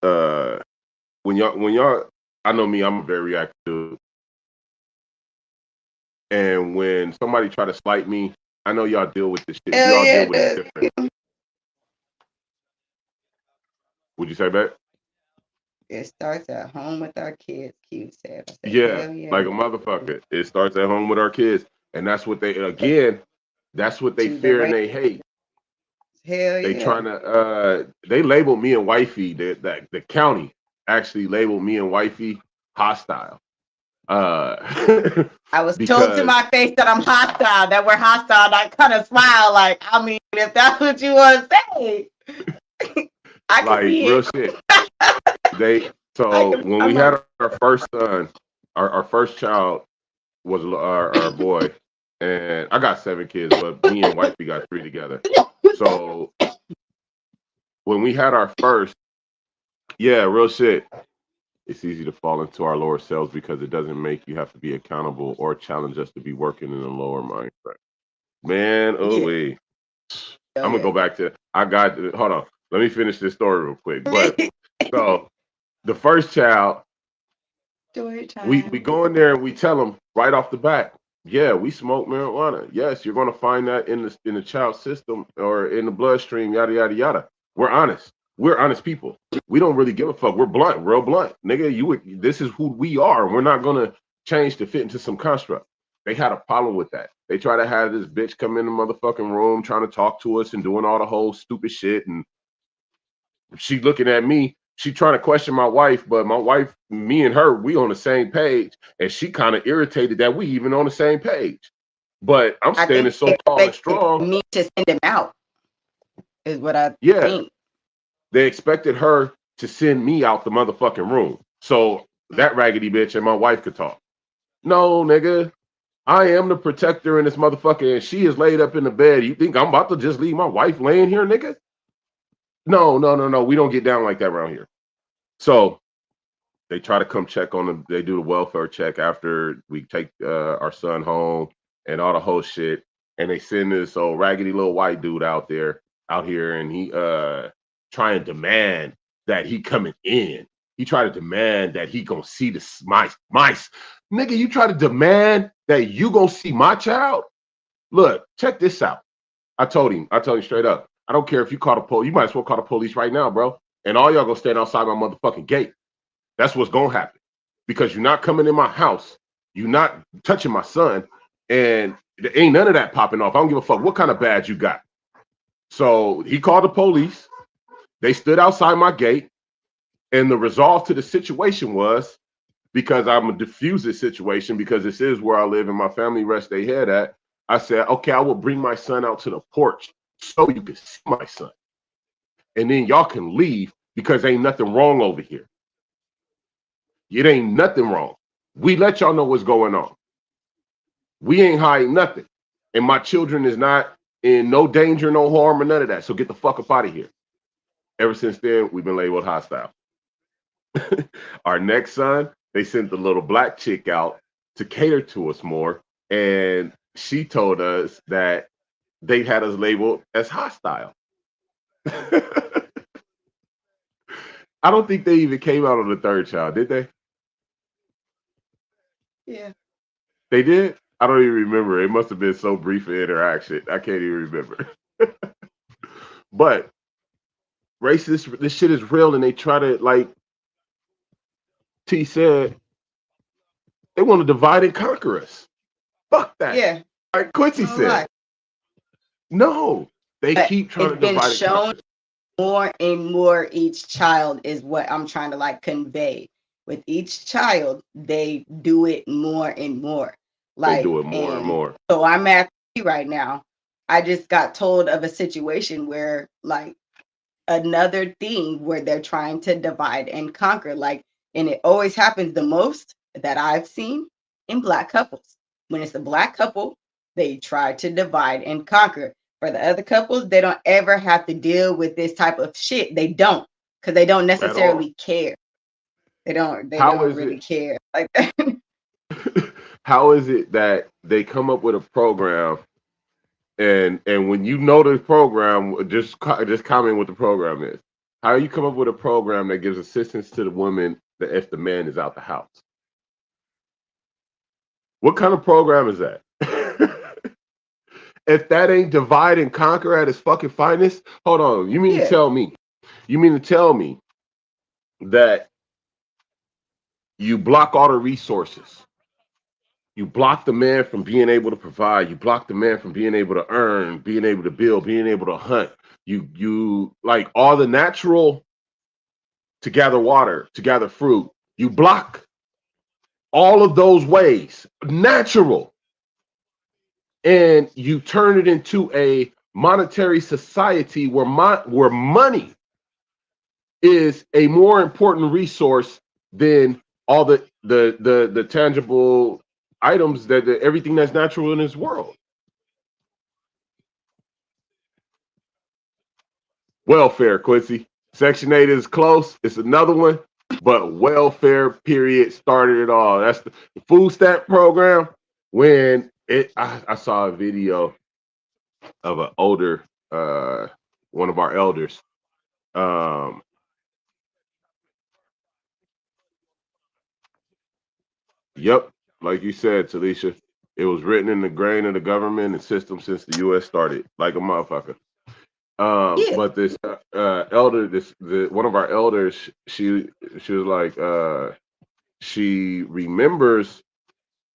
When y'all, I know me, I'm a very reactive. And when somebody try to slight me, I know y'all deal with this shit. Y'all deal with it different. Would you say that? It starts at home with our kids, Q said. Yeah, like a motherfucker. It starts at home with our kids. And that's what they fear and they hate. Hell they trying to they labeled me and wifey, the county actually labeled me and wifey hostile. I was told to my face that I'm hostile, that we're hostile, and I kind of smile like, I mean, if that's what you want to say. I like real shit. When we had our first son, our first child was our boy. And I got 7 kids, but me and wifey got 3 together. So when we had our first, real shit, it's easy to fall into our lower selves because it doesn't make you have to be accountable or challenge us to be working in a lower mind frame. Man, wait. I'm going to go back to, hold on. Let me finish this story real quick. But so the first child, we go in there and we tell them right off the bat, yeah, we smoke marijuana. Yes, you're going to find that in the child's system or in the bloodstream, yada, yada, yada. We're honest. We're honest people. We don't really give a fuck. We're blunt, real blunt. Nigga, this is who we are. We're not going to change to fit into some construct. They had a problem with that. They try to have this bitch come in the motherfucking room trying to talk to us and doing all the whole stupid shit. And she looking at me. She trying to question my wife, but my wife, me and her, we on the same page, and she kind of irritated that we even on the same page. But I'm standing so tall and strong. Me to send him out is what I think. They expected her to send me out the motherfucking room so that raggedy bitch and my wife could talk. No, nigga, I am the protector in this motherfucker, and she is laid up in the bed. You think I'm about to just leave my wife laying here, nigga? No. We don't get down like that around here. So They try to come check on them. They do the welfare check after we take our son home and all the whole shit. And they send this old raggedy little white dude out here, and he try and demand that he coming in. He try to demand that he gonna see the mice. Nigga, you try to demand that you gonna see my child? Look, check this out. I told him straight up. I don't care if you call the police. You might as well call the police right now, bro. And all y'all gonna stand outside my motherfucking gate. That's what's gonna happen. Because you're not coming in my house. You're not touching my son. And there ain't none of that popping off. I don't give a fuck what kind of badge you got. So he called the police. They stood outside my gate. And the resolve to the situation was, because I'm gonna diffuse this situation, because this is where I live and my family rests their head at. I said, okay, I will bring my son out to the porch so you can see my son. And then y'all can leave because ain't nothing wrong over here. It ain't nothing wrong. We let y'all know what's going on. We ain't hiding nothing. And my children is not in no danger, no harm, or none of that. So get the fuck up out of here. Ever since then, we've been labeled hostile. Our next son, they sent the little black chick out to cater to us more. And she told us that they had us labeled as hostile. I don't think they even came out on the third child, did they? Yeah. They did? I don't even remember. It must have been so brief an interaction. I can't even remember. But racist, this shit is real, and they try to, like T said, they want to divide and conquer us. Fuck that. Yeah. Like Quincy said. Right. No, they But keep trying to it's been divide and shown conquer. more and more each child is what I'm trying to like convey. With each child, they do it more and more. Like, They do it more and more. So I'm at right now. I just got told of a situation where like another thing where they're trying to divide and conquer. Like, and it always happens the most that I've seen in Black couples. When it's a Black couple, they try to divide and conquer. For the other couples, they don't ever have to deal with this type of shit. They don't, because they don't necessarily care. They don't really care like that. How is it that they come up with a program and when you know the program, just comment what the program is. How you come up with a program that gives assistance to the woman that if the man is out the house? What kind of program is that? If that ain't divide and conquer at its fucking finest, hold on. You mean to tell me that you block all the resources? You block the man from being able to provide. You block the man from being able to earn, being able to build, being able to hunt. You like all the natural to gather water, to gather fruit. You block all of those ways, natural. And you turn it into a monetary society where money is a more important resource than all the tangible items that everything that's natural in this world. Welfare, Quincy. Section 8 is close. It's another one, but welfare period started it all. That's the food stamp program. When I saw a video of an older one of our elders. Yep, like you said, Talisha, it was written in the grain of the government and system since the U.S. started, like a motherfucker. But this elder, one of our elders, she was like, she remembers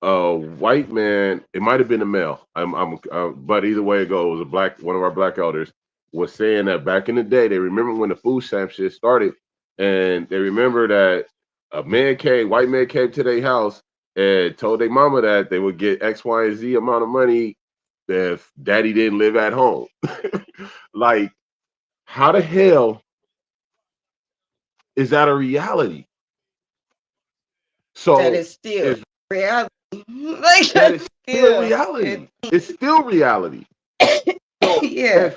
a white man. It might have been a male. But either way it goes, it was one of our black elders was saying that back in the day, they remember when the food stamp shit started, and they remember that white man came to their house and told their mama that they would get X, Y, and Z amount of money if daddy didn't live at home. Like, how the hell is that a reality? So that is still reality. Like, that is still reality. It's still reality. So yeah.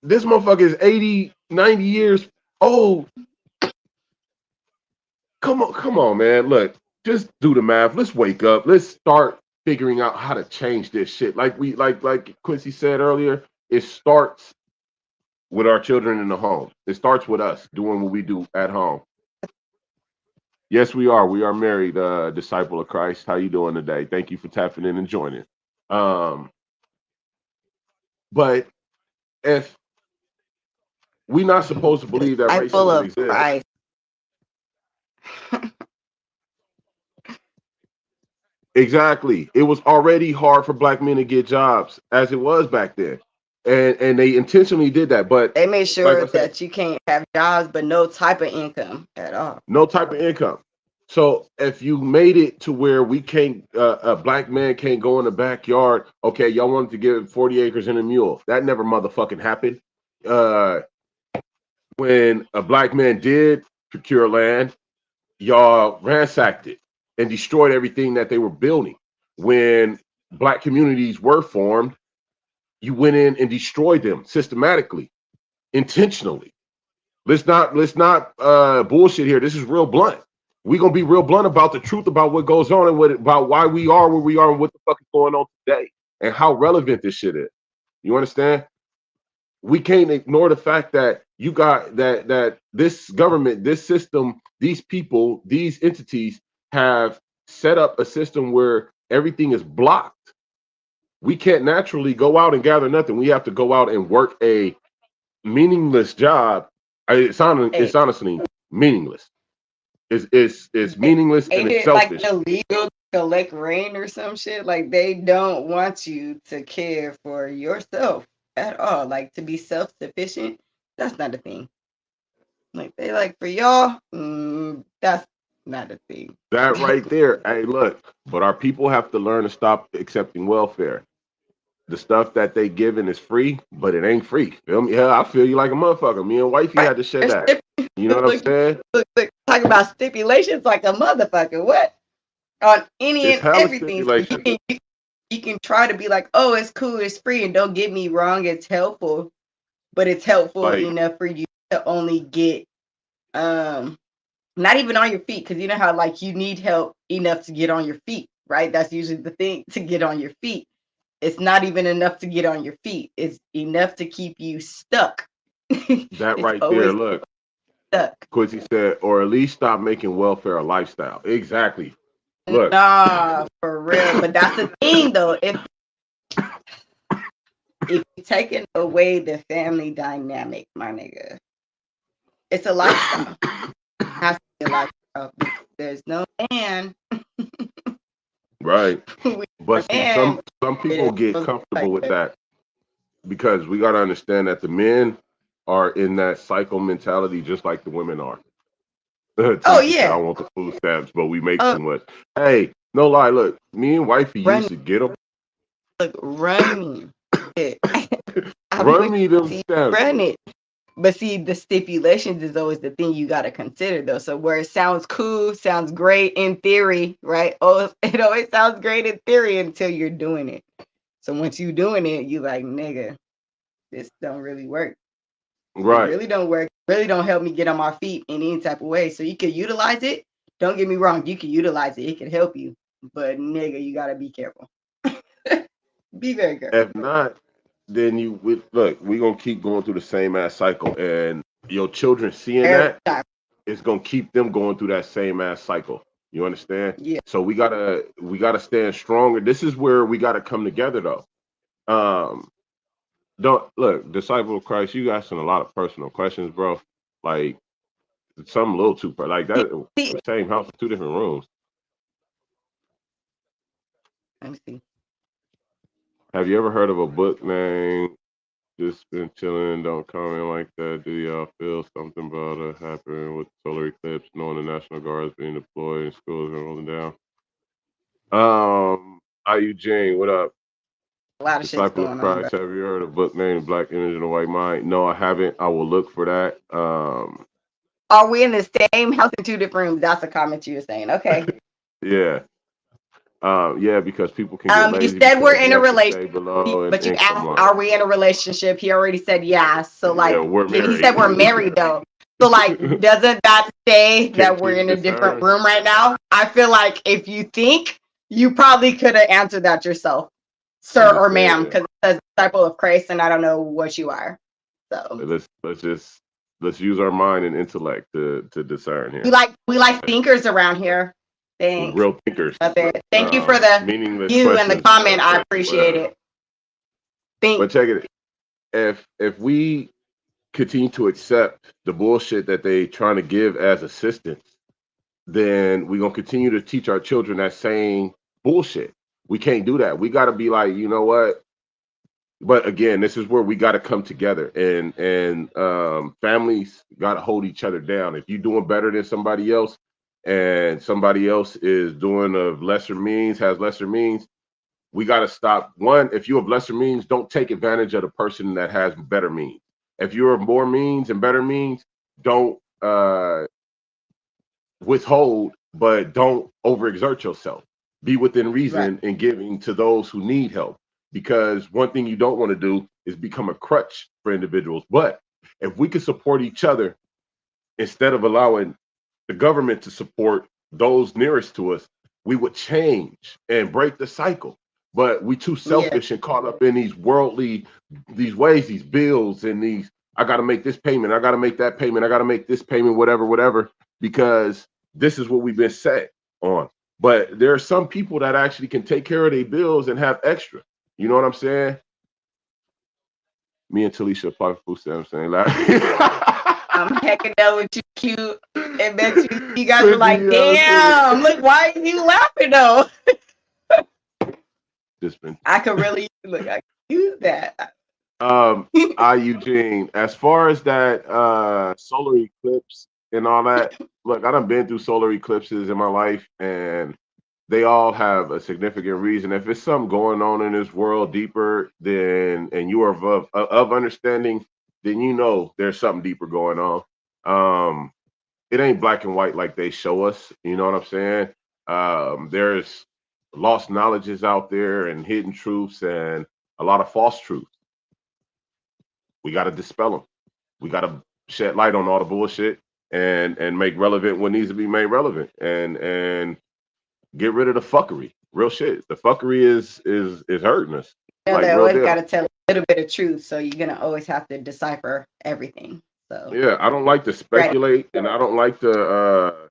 This motherfucker is 80, 90 years old. Come on, man. Look, just do the math. Let's wake up. Let's start figuring out how to change this shit. Like Quincy said earlier, it starts with our children in the home. It starts with us doing what we do at home. Yes, we are. We are married, disciple of Christ. How you doing today? Thank you for tapping in and joining. But if we're not supposed to believe that I'm full racism of exists, pride. exactly. It was already hard for black men to get jobs as it was back then. And they intentionally did that. But They made like sure I said, that you can't have jobs, but no type of income at all. no type of income. So if you made it to where we can't, a black man can't go in the backyard. Okay, y'all wanted to give 40 acres and a mule. That never motherfucking happened. When a black man did procure land, y'all ransacked it and destroyed everything that they were building. When black communities were formed, you went in and destroyed them systematically, intentionally. Let's not bullshit here. This is real blunt. We're gonna be real blunt about the truth about what goes on and about why we are where we are and what the fuck is going on today and how relevant this shit is. You understand? We can't ignore the fact that you got that this government, this system, these people, these entities have set up a system where everything is blocked. We can't naturally go out and gather nothing. We have to go out and work a meaningless job. It's honestly meaningless. It's meaningless and Ain't it's it like selfish. illegal to collect rain or some shit? Like they don't want you to care for yourself at all. Like to be self-sufficient, that's not a thing. Like they like for y'all, that's not a thing. That right there. Hey, look, but our people have to learn to stop accepting welfare. The stuff that they giving is free, but it ain't free. Feel me? Yeah, I feel you like a motherfucker. Me and wifey had to shed that. You know what I'm saying? Look, talk about stipulations like a motherfucker. What? On any It's and hella everything. So stipulation. you can try to be like, oh, it's cool, it's free, and don't get me wrong, it's helpful, but it's helpful Like, enough for you to only get not even on your feet, because you know how like you need help enough to get on your feet, right? That's usually the thing to get on your feet. It's not even enough to get on your feet. It's enough to keep you stuck. that It's right there, always look, stuck. Quincy said, or at least stop making welfare a lifestyle. Exactly. Look, Nah, for real. But that's the thing though. If you're taking away the family dynamic, my nigga, it's a lifestyle. It has to be a lifestyle. There's no man. right. But see, Man, some people get comfortable with that because we gotta understand that the men are in that cycle mentality just like the women are. Oh Tennessee said, I yeah. want the food stamps, but we make Oh, too much. Hey, no lie, look, me and wifey run, used to get them. look, run me. I'm Run with me them you. stamps. Run it. But see, the stipulations is always the thing you got to consider, though. So where it sounds cool, sounds great in theory, right? Oh, it always sounds great in theory until you're doing it. So once you're doing it, you like, nigga, this don't really work. It Right. really don't work. Really don't help me get on my feet in any type of way. So you can utilize it. Don't get me wrong. You can utilize it. It can help you. But nigga, you got to be careful. Be very careful. If not, then look, we're gonna keep going through the same ass cycle. And your children seeing Every that, time. it's gonna keep them going through that same ass cycle. You understand? Yeah. So we gotta stand stronger. This is where we gotta come together though. Don't look, disciple of Christ, you asking a lot of personal questions, bro. Like some a little too like that See, the same house, 2 different rooms. let me see. Have you ever heard of a book named Just Been Chilling, Don't Comment Like That? Do y'all feel something about it happening with solar eclipse, knowing the National Guard is being deployed and schools are rolling down? IU Jane, what up? A lot of shit's Disciple of going on, bro. Christ, have you heard of a book named Black Image in the White Mind? No, I haven't. I will look for that. Are we in the same house in 2 different rooms? That's a comment you were saying. Okay. Yeah. Yeah, because people can get You lazy said we're because in they a have to stay relationship, below an but you income asked, line. are we in a relationship? He already said yeah. So like, Yeah, we're he said married. we're married though. So like, doesn't that say that Can't we're you in a different discern? room right now? I feel like if you think, you probably could have answered that yourself, I'm sir just or ma'am, saying. because it says disciple of Christ, and I don't know what you are. So Let's use our mind and intellect to discern we here. like thinkers around here. We're Thanks. real thinkers. Love it. Thank you for the Meaningless you and the questions. comment. I appreciate it. But Think. check it. If we continue to accept the bullshit that they trying to give as assistance, then we're gonna continue to teach our children that same bullshit. We can't do that. We gotta be like, you know what? But again, this is where we gotta come together and families gotta hold each other down. If you're doing better than somebody else and somebody else is doing of lesser means, has lesser means, we got to stop. One, if you have lesser means, don't take advantage of the person that has better means. If you're more means and better means, don't withhold, but don't overexert yourself. Be within Right. reason in giving to those who need help. Because one thing you don't want to do is become a crutch for individuals. But if we can support each other instead of allowing the government to support those nearest to us, we would change and break the cycle. But we too Yeah. selfish and caught up in these worldly, these ways, these bills, and these. I got to make this payment. I got to make that payment. I got to make this payment. Whatever. Because this is what we've been set on. But there are some people that actually can take care of their bills and have extra. You know what I'm saying? Me and Talisha Parker, I'm saying, like, I'm hecking out with you, cute. And bet you guys were like, damn, look, why are you laughing though? Just been I could really look, I could use that. Eugene, as far as that solar eclipse and all that, look, I done been through solar eclipses in my life, and they all have a significant reason. If it's something going on in this world deeper than, and you are of understanding, then you know there's something deeper going on. It ain't black and white like they show us. You know what I'm saying? There's lost knowledges out there and hidden truths and a lot of false truths. We got to dispel them. We got to shed light on all the bullshit and make relevant what needs to be made relevant and get rid of the fuckery. Real shit. The fuckery is hurting us. You know, Like they real always deal. got to tell a little bit of truth, so you're gonna always have to decipher everything. So Yeah, I don't like to speculate and I don't like to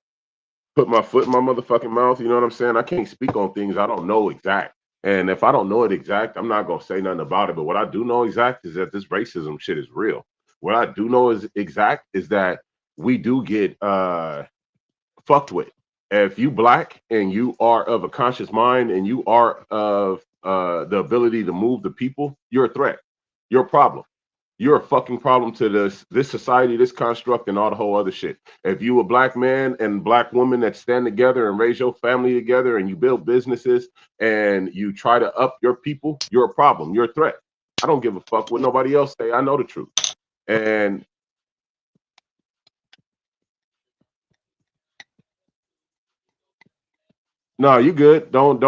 put my foot in my motherfucking mouth. You know what I'm saying? I can't speak on things I don't know exact. And if I don't know it exact, I'm not gonna say nothing about it. But what I do know exact is that this racism shit is real. What I do know is exact is that we do get fucked with. If you black and you are of a conscious mind and you are of the ability to move the people, you're a threat. You're a problem. You're a fucking problem to this society, this construct, and all the whole other shit. If you a black man and black woman that stand together and raise your family together and you build businesses and you try to up your people, you're a problem. You're a threat. I don't give a fuck what nobody else say. I know the truth. And no, you good. Don't.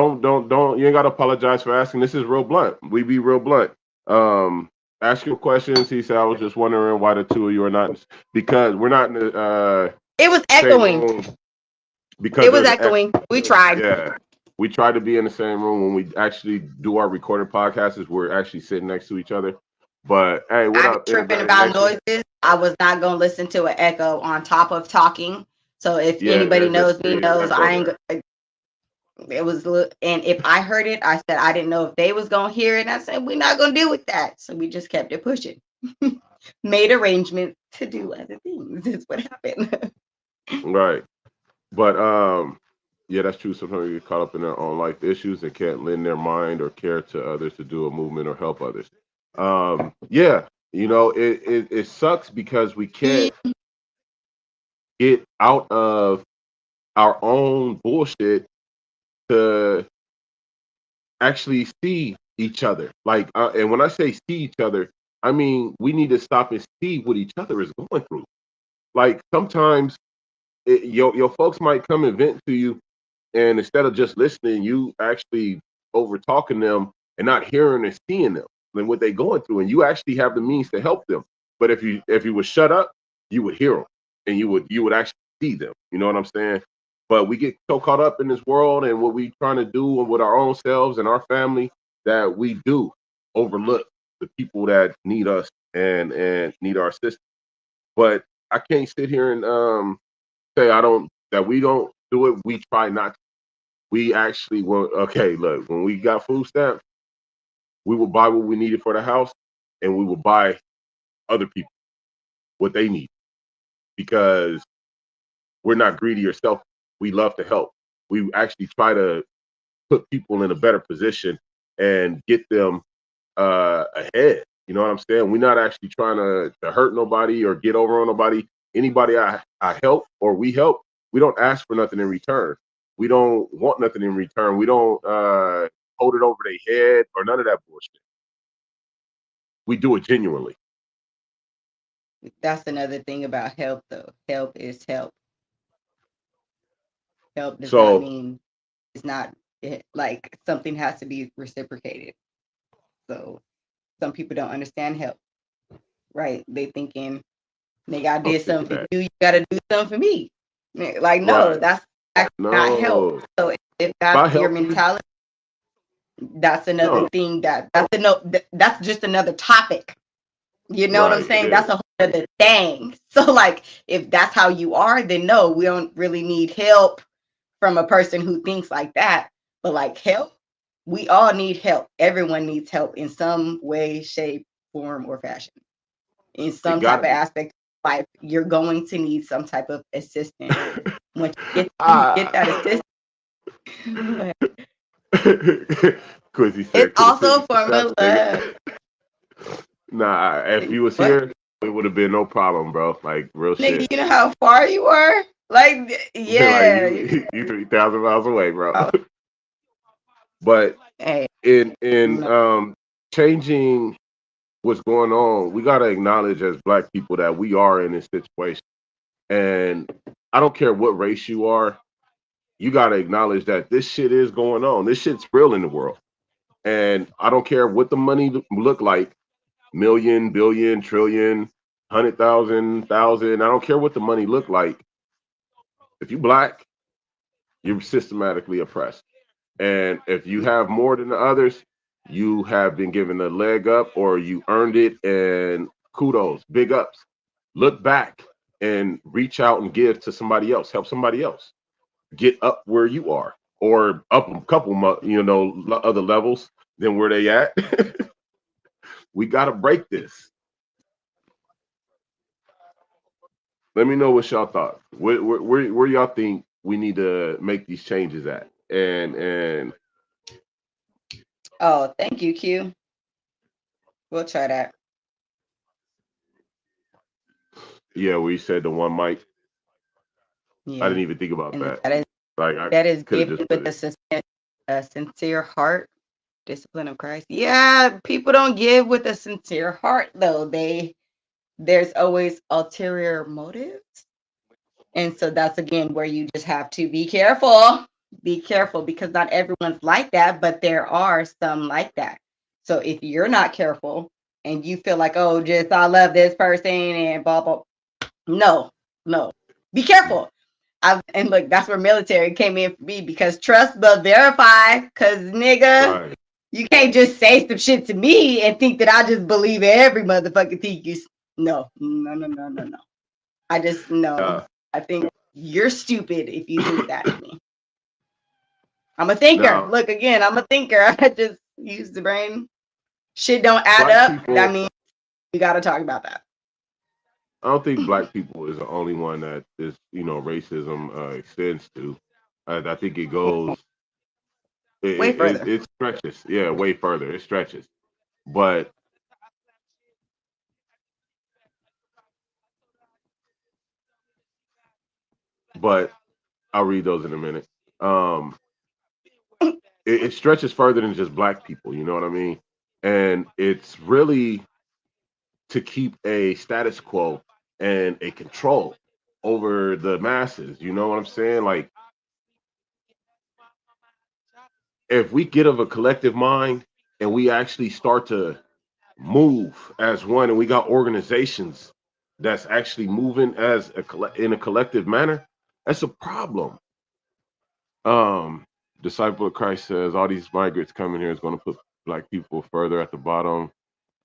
You ain't gotta apologize for asking. This is real blunt. We be real blunt. Ask your questions. He said, I was just wondering why the two of you are not, because we're not in the it was same echoing. room. Because It was there's echoing. We tried. yeah, we try to be in the same room when we actually do our recorded podcasts. Is we're actually sitting next to each other. But hey, what I'm up? tripping Anybody about next to- noises. I was not gonna listen to an echo on top of talking. So if Yeah, anybody there's knows a me, knows echo I ain't. there. It was, and if I heard it, I said I didn't know if they was gonna hear it. And I said we're not gonna deal with that. So we just kept it pushing. Made arrangements to do other things. Is what happened. Right. But yeah, that's true. Sometimes you get caught up in their own life issues and can't lend their mind or care to others to do a movement or help others. Yeah, you know, it sucks because we can't get out of our own bullshit to actually see each other. Like, and when I say see each other, I mean we need to stop and see what each other is going through. Like sometimes your folks might come and vent to you, and instead of just listening, you actually over talking them and not hearing and seeing them and what they're going through, and you actually have the means to help them. But if you would shut up, you would hear them. and you would actually see them. You know what I'm saying? But we get so caught up in this world and what we trying to do with our own selves and our family that we do overlook the people that need us and need our assistance. But I can't sit here and say I don't that we don't do it. We try not to. We actually will. Okay, look, when we got food stamps, we will buy what we needed for the house, and we will buy other people what they need because we're not greedy or selfish. We love to help. We actually try to put people in a better position and get them ahead. You know what I'm saying? We're not actually trying to hurt nobody or get over on nobody. Anybody I help or we help, we don't ask for nothing in return. We don't want nothing in return. We don't hold it over their head or none of that bullshit. We do it genuinely. That's another thing about help, though. Help is help. Help does not So mean it's not like something has to be reciprocated. So some people don't understand help, right? They thinking, nigga, I I'm did sick of something for that. you, you gotta do something for me. Like, no, Right. that's not help. No. So if If I that's your help you, mentality, that's another no. thing that's just another topic. You know what I'm Right. It saying? That's is. a whole other thing. So like if that's how you are, then no, we don't really need help from a person who thinks like that. But like help, we all need help. Everyone needs help in some way, shape, form, or fashion. In It some type gotta of be. aspect of life, you're going to need some type of assistance. Once you get that Ah. assistance, Quincy it's said, could have sent also me a some form steps, of love. nigga. Nah, if you was What? here, it would have been no problem, bro. Like real Nigga, shit. you know how far you were? Like, Like yeah. you 3,000 miles away, bro. Oh, But hey, in no. changing what's going on, we gotta acknowledge as black people that we are in this situation. And I don't care what race you are, you gotta acknowledge that this shit is going on. This shit's real in the world. And I don't care what the money look like, million, billion, trillion, 100,000, thousand. I don't care what the money look like. If you black, you're systematically oppressed. And if you have more than the others, you have been given a leg up or you earned it and kudos, big ups. Look back and reach out and give to somebody else, help somebody else get up where you are or up a couple, other levels than where they at. We got to break this. Let me know what y'all thought. Where y'all think we need to make these changes at? And Oh, thank you, Q. We'll try that. yeah, we said the one mic. I Yeah. didn't even think about And that. that is Like I that is could have given just with put it. a sincere heart, discipline of Christ. Yeah, people don't give with a sincere heart though. There's always ulterior motives. And so that's again where you just have to be careful. Be careful because not everyone's like that, but there are some like that. So if you're not careful and you feel like, oh, just I love this person and blah blah. No, no. Be careful. And look, that's where military came in for me because trust but verify. Cause nigga, Right. you can't just say some shit to me and think that I just believe every motherfucking thing you. No, no, no, no, no, no. I just no. Uh, I think you're stupid if you think that of me. I'm a thinker. now, Look again, I'm a thinker. I just use the brain. Shit don't add black up. That people. means we gotta talk about that. I don't think black people is the only one that is, racism extends to. I think it goes, Way it, it, further. it stretches. Yeah, way further. It stretches. But, but I'll read those in a minute. Um, it stretches further than just black people. You know what I mean? And it's really to keep a status quo and a control over the masses. You know what I'm saying? Like, if we get of a collective mind and we actually start to move as one and we got organizations that's actually moving as in a collective manner, that's a problem. Um, Disciple of Christ says all these migrants coming here is going to put black people further at the bottom.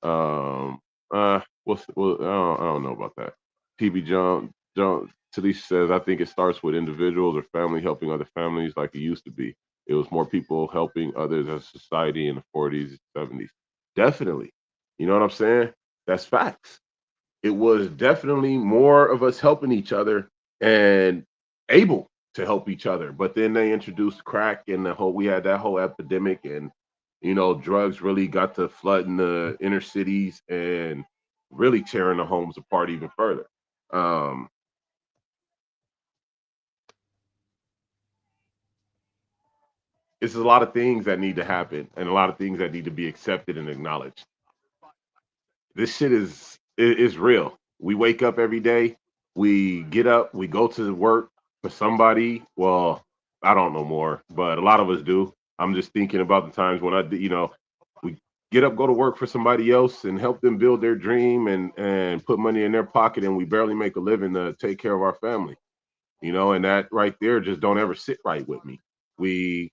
Um, I don't know about that. TB John Talisa says I think it starts with individuals or family helping other families like it used to be. It was more people helping others as a society in the 40s, 70s. Definitely. You know what I'm saying? That's facts. It was definitely more of us helping each other and able to help each other. But then they introduced crack and we had that whole epidemic, and drugs really got to flooding the inner cities and really tearing the homes apart even further. Um, it's a lot of things that need to happen and a lot of things that need to be accepted and acknowledged. This shit is real. We wake up every day, we get up, we go to work for somebody. Well, I don't know more, but a lot of us do. I'm just thinking about the times when we get up, go to work for somebody else and help them build their dream and put money in their pocket, and we barely make a living to take care of our family. And that right there just don't ever sit right with me. We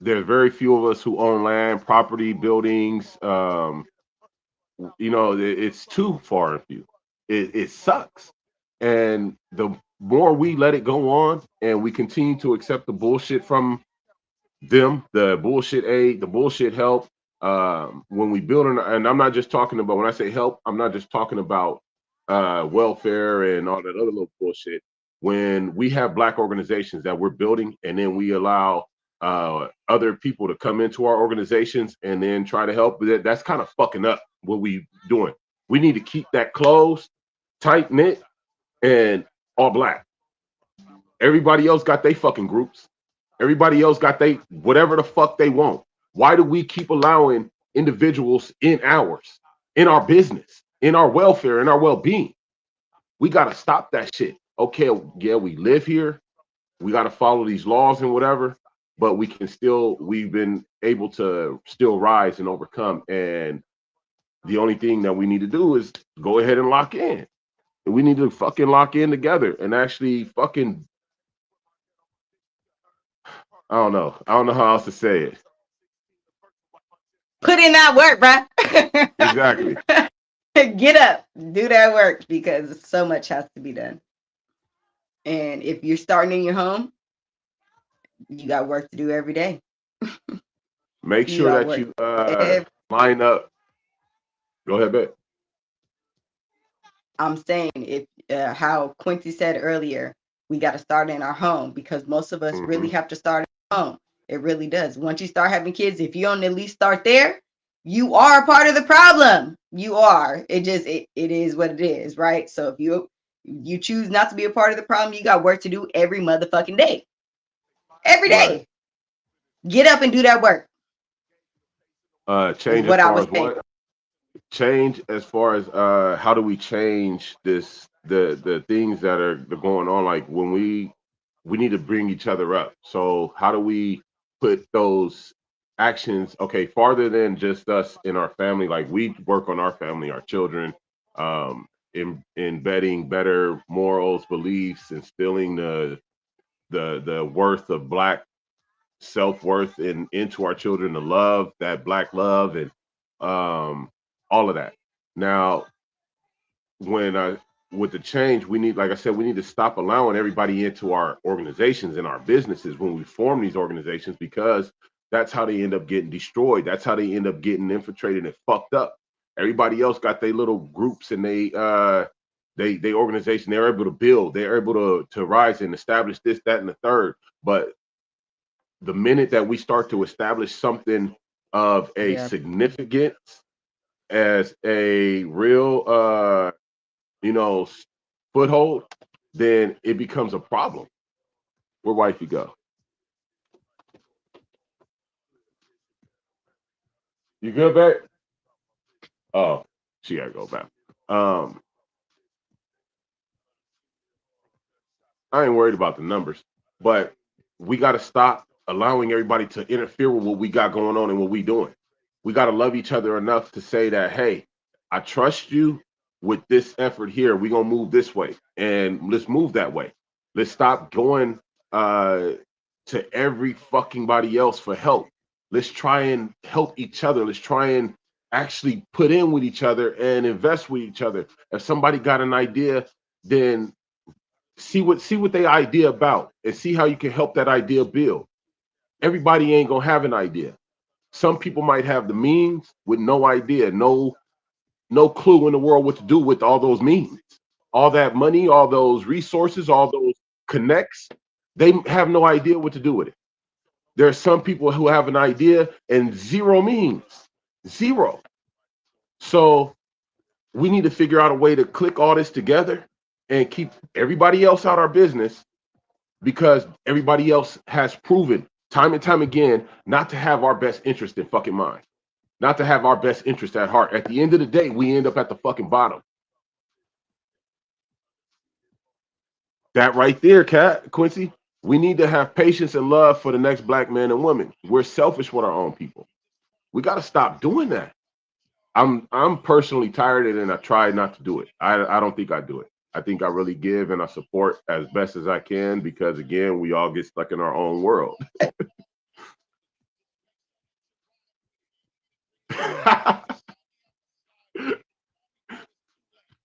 There's very few of us who own land, property, buildings. It's too far and few. It sucks. And the more we let it go on and we continue to accept the bullshit from them, the bullshit aid, the bullshit help, when we build, and I'm not just talking about, when I say help, I'm not just talking about welfare and all that other little bullshit. When we have black organizations that we're building and then we allow other people to come into our organizations and then try to help, that's kind of fucking up what we doing. We need to keep that closed, tight knit, and all black. Everybody else got their fucking groups. Everybody else got they whatever the fuck they want. Why do we keep allowing individuals in our business, in our welfare, in our well-being? We got to stop that shit. Okay, yeah, we live here. We got to follow these laws and whatever, but we've been able to still rise and overcome. And the only thing that we need to do is go ahead and lock in. And we need to fucking lock in together and actually fucking, I don't know. I don't know how else to say it. Put in that work, bruh. Exactly. Get up, do that work, because so much has to be done. And if you're starting in your home, you got work to do every day. Make You sure got that work you line up. Go ahead, Bet. I'm saying, if how Quincy said earlier, we got to start in our home, because most of us really have to start at home. It really does. Once you start having kids, if you don't at least start there, you are a part of the problem. You are. It is what it is, right? So if you choose not to be a part of the problem, you got work to do every motherfucking day. Every day. Right. Get up and do that work. Change as far as what? Change as far as how do we change this, the things that are going on, like when we need to bring each other up. So how do we put those actions farther than just us in our family? Like, we work on our family, our children, embedding better morals, beliefs, instilling the worth of black self-worth into our children, the love, that black love, and all of that. Now, with the change, we need, like I said, we need to stop allowing everybody into our organizations and our businesses when we form these organizations, because that's how they end up getting destroyed. That's how they end up getting infiltrated and fucked up. Everybody else got their little groups and they organization. They're able to build. They're able to rise and establish this, that, and the third. But the minute that we start to establish something of a significance as a real foothold, then it becomes a problem. Where wifey go? You good, babe? Oh, she gotta go back. I ain't worried about the numbers, but we gotta stop allowing everybody to interfere with what we got going on and what we doing. We gotta love each other enough to say that, hey, I trust you. with this effort here, we're gonna move this way, and let's move that way. Let's stop going to every fucking body else for help. Let's try and help each other. Let's try and actually put in with each other and invest with each other. If somebody got an idea, then see what they idea about and see how you can help that idea build. Everybody ain't gonna have an idea. Some people might have the means with no idea, no clue in the world what to do with all those means, all that money, all those resources, all those connects. They have no idea what to do with it. There are some people who have an idea and zero means, zero. So we need to figure out a way to click all this together and keep everybody else out our business, because everybody else has proven time and time again not to have our best interest in fucking mind, not to have our best interest at heart. At the end of the day, we end up at the fucking bottom. That right there, Quincy, we need to have patience and love for the next black man and woman. We're selfish with our own people. We got to stop doing that. I'm personally tired of it, and I try not to do it. I don't think I do it. I think I really give and I support as best as I can, because again, we all get stuck in our own world.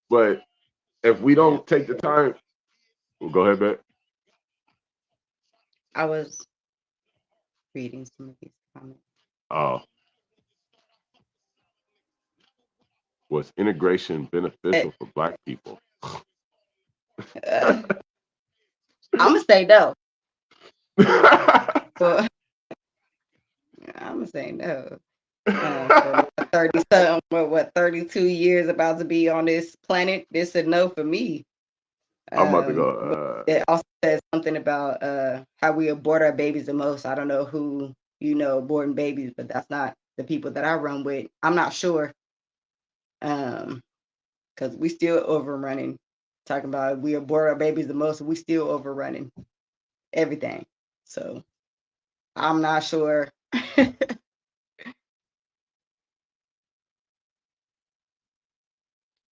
But if we don't take the time, well, go ahead, Beck. I was reading some of these comments. Oh, was integration beneficial for black people? I'm gonna say no. Well, I'm gonna say no. 30 something, what 32 years about to be on this planet. This a no for me. I'm about to go. It also says something about how we abort our babies the most. I don't know who aborting babies, but that's not the people that I run with. I'm not sure. Because we still overrunning. Talking about we abort our babies the most, we still overrunning everything. So I'm not sure.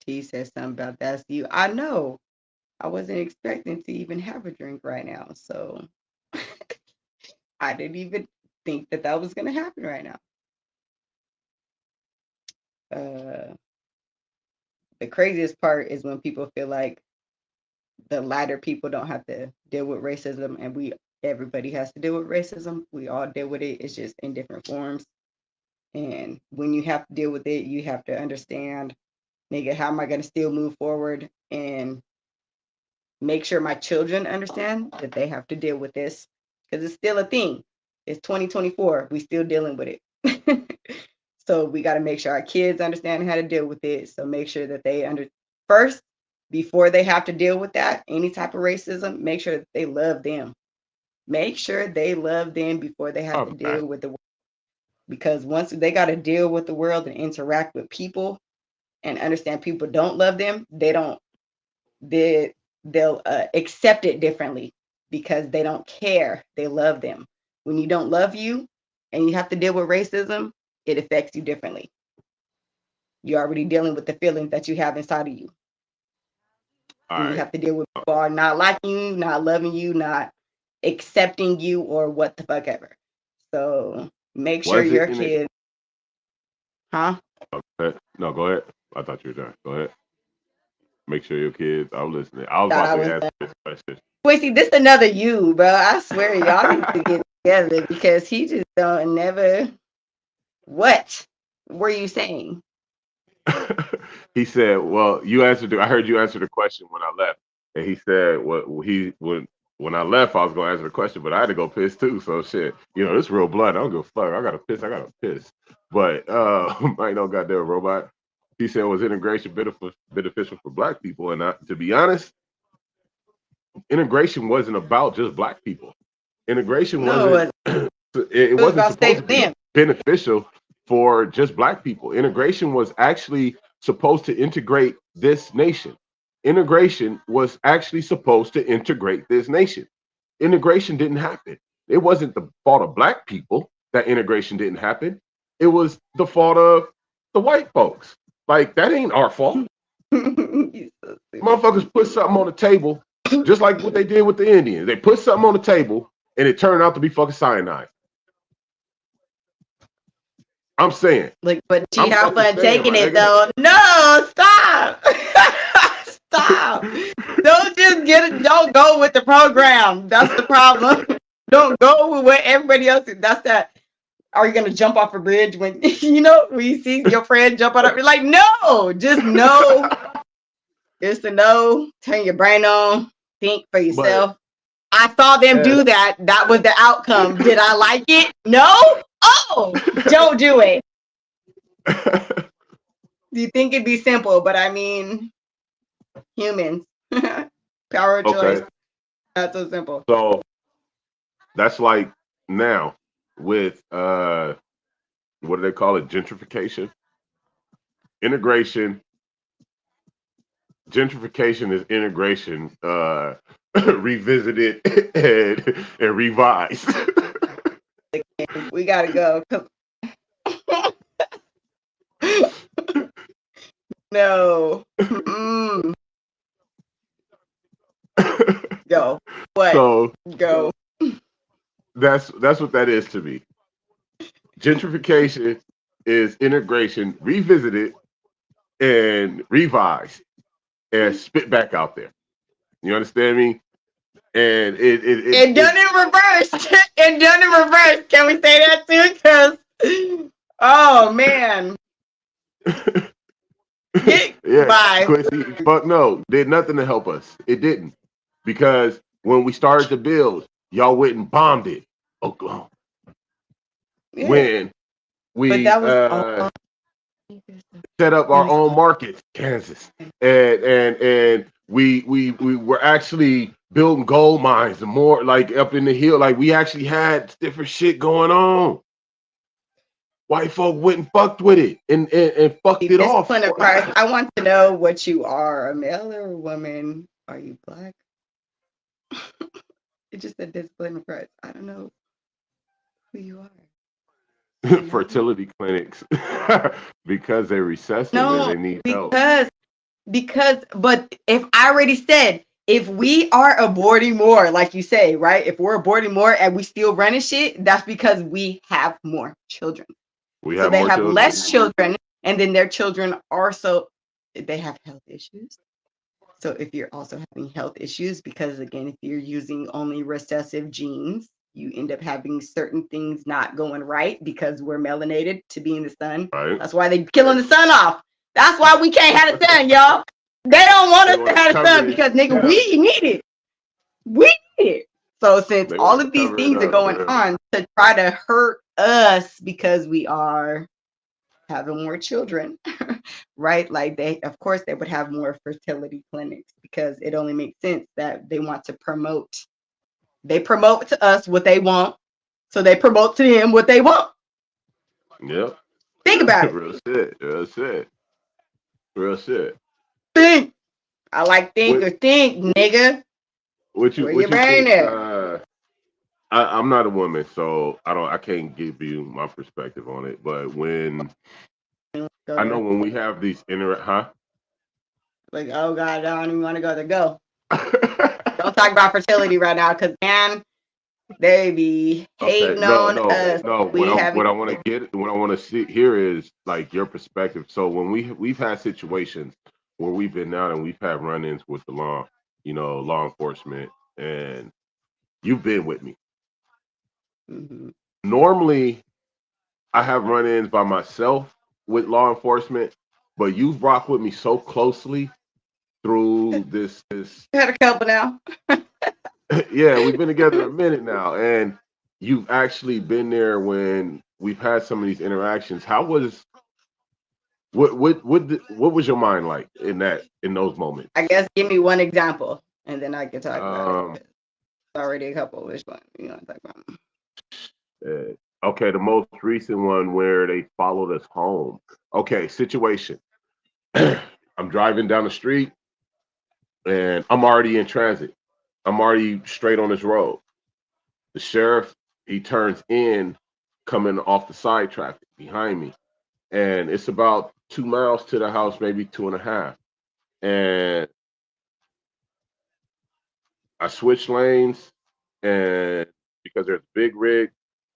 T says something about that's you. I know. I wasn't expecting to even have a drink right now, so I didn't even think that was going to happen right now. The craziest part is when people feel like the lighter people don't have to deal with racism, and everybody has to deal with racism. We all deal with it. It's just in different forms. And when you have to deal with it, you have to understand, nigga, how am I going to still move forward and make sure my children understand that they have to deal with this, because it's still a thing. It's 2024. We still dealing with it. So we got to make sure our kids understand how to deal with it. So make sure that they first, before they have to deal with that, any type of racism, make sure that they love them. Make sure they love them before they have to deal with the world. Because once they got to deal with the world and interact with people and understand people don't love them, they'll accept it differently because they don't care. They love them. When you don't love you and you have to deal with racism, it affects you differently. You're already dealing with the feelings that you have inside of you. And you have to deal with people not liking you, not loving you, not accepting you, or what the fuck ever. So make sure your kids. Huh? No, go ahead. I thought you were done. Go ahead. Make sure your kids. I'm listening. I was about to ask this question. Quincy, this is another you, bro. I swear, y'all need to get together because he just don't never. What were you saying? He said, "Well, I heard you answer the question when I left." And he said, when I left, I was gonna answer the question, but I had to go piss too. So shit, it's real blood. I don't give a fuck. I gotta piss. But I ain't no goddamn robot. He said, was integration beneficial for black people? And to be honest, integration wasn't about just black people. Integration wasn't. It wasn't supposed to be beneficial for just black people. Integration was actually supposed to integrate this nation. Integration was actually supposed to integrate this nation. Integration didn't happen. It wasn't the fault of black people that integration didn't happen. It was the fault of the white folks. Like, that ain't our fault. You so stupid. Motherfuckers put something on the table, just like what they did with the Indians. They put something on the table, and it turned out to be fucking cyanide. I'm saying. Like, but she I'm have fucking fun saying, taking my it nigga. though. No, stop. Stop. Don't just get it. Don't go with the program. That's the problem. Don't go with what everybody else is. That's that. Are you gonna jump off a bridge when when you see your friend jump out of it? Like, no, just no. Just to know. Turn your brain on. Think for yourself. I saw them do that. That was the outcome. Did I like it? No. Oh, don't do it. You think it'd be simple, but I mean, humans. Power of choice. Okay. Not so simple. So that's like now with what do they call it? Gentrification. Integration. Gentrification is integration revisited and revised. We gotta go. No. Mm-mm. Go. What? So Go. that's what that is to me. Gentrification is integration revisited and revised and spit back out there. You understand me? And it done in reverse. It done in reverse. Can we say that too? Because oh man. Yeah, Bye. Quincy, fuck no, did nothing to help us. It didn't. Because when we started to build, y'all went and bombed it. Oklahoma. Yeah. When we But that was set up our own markets, Kansas. And we were actually building gold mines and more like up in the hill. Like we actually had different shit going on. White folk went and fucked with it and fucked it off. I want to know what you are, a male or a woman. Are you black? It just said discipline of Christ. I don't know who you are. Fertility clinics because they're recessive No, and they need help. But if I already said, if we are aborting more, like you say, right? If we're aborting more and we still running shit, that's because we have more children. So they have less children, and then their children also, they have health issues. So if you're also having health issues, because again, if you're using only recessive genes, you end up having certain things not going right because we're melanated to be in the sun. Right. That's why they're killing the sun off. That's why we can't have the sun, y'all. They don't want us to have the sun because, nigga, we need it. We need it. So since all of these things are going on to try to hurt us because we are having more children, right? Like of course, they would have more fertility clinics because it only makes sense that they want to promote. They promote to us what they want, so they promote to them what they want. Yep. Think about it. Real shit. Real shit. Real shit. Think. I like think or think, nigga. What you think? I'm not a woman, so I can't give you my perspective on it. But when I know when we have these like, oh God, I don't even want to go there. Go. Don't talk about fertility right now, because man, they be hating on us. No, what I want to see here is like your perspective. So when we've had situations where we've been out and we've had run-ins with the law enforcement, and you've been with me. Mm-hmm. Normally, I have run-ins by myself with law enforcement, but you've rocked with me so closely through this. Had a couple now. Yeah, we've been together a minute now, and you've actually been there when we've had some of these interactions. How was what was your mind like in those moments? I guess give me one example, and then I can talk about it. It's already a couple. Which one you want to talk about? Okay, the most recent one where they followed us home. Okay, situation. I'm driving down the street, and I'm already in transit. I'm already straight on this road. The sheriff, he turns in coming off the side traffic behind me. And it's about 2 miles to the house, maybe 2.5. and I switched lanes, and because there's a big rig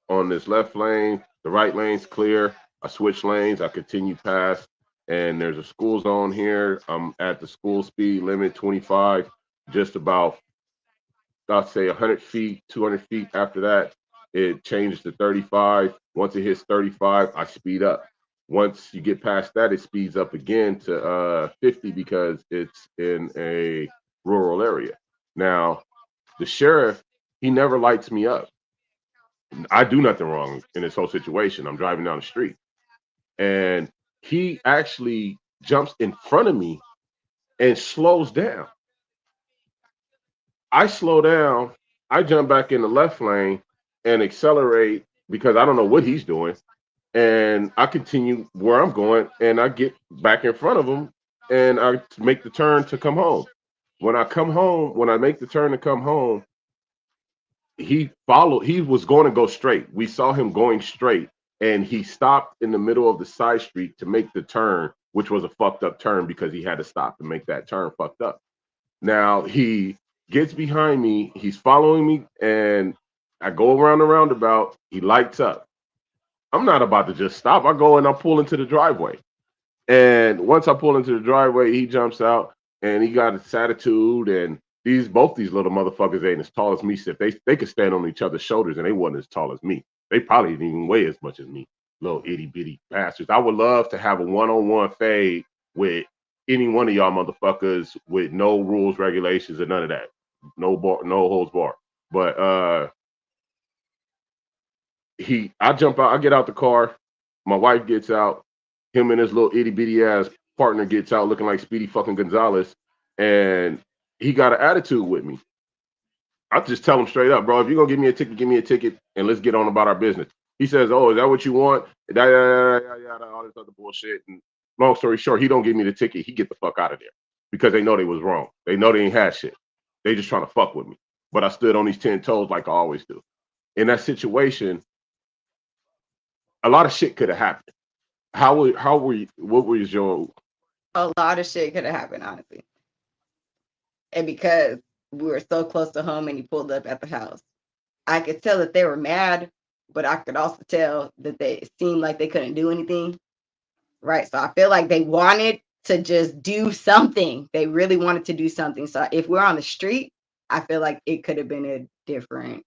on this left lane, the right lane's clear. I switch lanes, I continue past, and there's a school zone here. I'm at the school speed limit, 25, just about, I'd say 100 feet, 200 feet after that, it changes to 35. Once it hits 35, I speed up. Once you get past that, it speeds up again to 50 because it's in a rural area. Now, the sheriff, he never lights me up. I do nothing wrong in this whole situation. I'm driving down the street, and he actually jumps in front of me and slows down. I slow down, I jump back in the left lane and accelerate because I don't know what he's doing. And I continue where I'm going, and I get back in front of him, and I make the turn to come home. When I make the turn to come home, he was going to go straight. We saw him going straight, and he stopped in the middle of the side street to make the turn, which was a fucked up turn because he had to stop to make that turn fucked up. Now he gets behind me, he's following me, and I go around the roundabout, he lights up. I'm not about to just stop. I go and I pull into the driveway. And once I pull into the driveway, he jumps out and he got his attitude. And both these little motherfuckers ain't as tall as me. So if they could stand on each other's shoulders, and they wasn't as tall as me. They probably didn't even weigh as much as me. Little itty bitty bastards. I would love to have a one-on-one fade with any one of y'all motherfuckers with no rules, regulations, or none of that. No holds bar. But I jump out, I get out the car, my wife gets out, him and his little itty bitty ass partner gets out looking like Speedy fucking Gonzalez, and he got an attitude with me. I just tell him straight up, bro, if you're gonna give me a ticket, and let's get on about our business. He says, oh, is that what you want? All this other bullshit. And long story short, he don't give me the ticket, he get the fuck out of there because they know they was wrong. They know they ain't had shit. They just trying to fuck with me. But I stood on these 10 toes like I always do. In that situation, a lot of shit could have happened. What was your? A lot of shit could have happened, honestly. And because we were so close to home and he pulled up at the house, I could tell that they were mad, but I could also tell that it seemed like they couldn't do anything. Right. So I feel like they wanted to just do something. They really wanted to do something. So if we're on the street, I feel like it could have been a different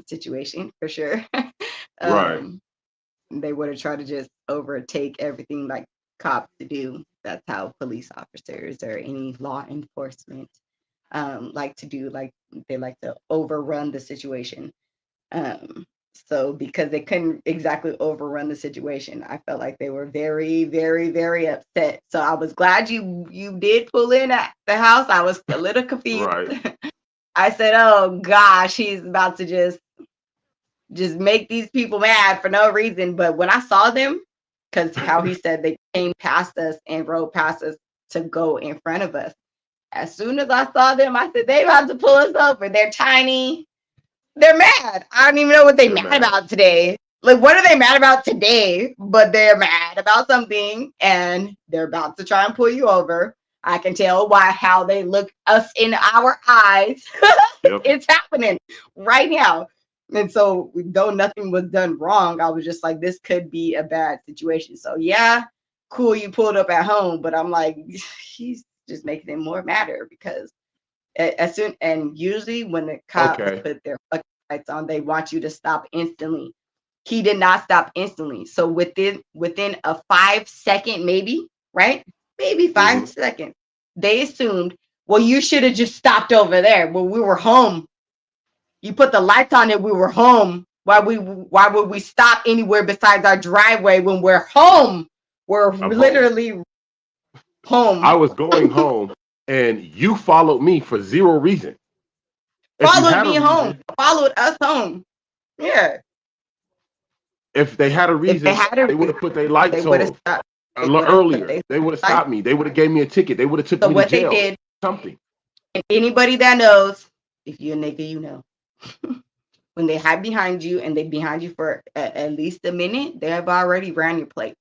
situation for sure. Right. They would have tried to just overtake everything like cops do. That's how police officers or any law enforcement like to do. Like they like to overrun the situation. So because they couldn't exactly overrun the situation, I felt like they were very, very, very upset. So I was glad you did pull in at the house. I was a little confused. Right. I said, oh gosh, he's about to just make these people mad for no reason. But when I saw them, because how he said they came past us and rode past us to go in front of us. As soon as I saw them, I said, they about to pull us over. They're tiny. They're mad. I don't even know what they're mad about today. Like, what are they mad about today? But they're mad about something, and they're about to try and pull you over. I can tell how they look us in our eyes. Yep. It's happening right now. And so, though nothing was done wrong, I was just like, this could be a bad situation. So, yeah, cool, you pulled up at home. But I'm like, he's just making it more madder because usually when the cops put their fucking lights on, they want you to stop instantly. He did not stop instantly. So within a 5-second, maybe 5 seconds, they assumed, well, you should have just stopped over there. Well, we were home. You put the lights on it. We were home. Why would we stop anywhere besides our driveway when we're home? We're literally home. I was going home, and you followed me for zero reason. Followed me home. Followed us home. Yeah. If they had a reason, they would have put their lights on a lot earlier. They would have stopped me. They would have gave me a ticket. They would have took me to jail. They did, something. And anybody that knows, if you're a nigga, you know. When they hide behind you and they behind you for at least a minute, they have already ran your plates.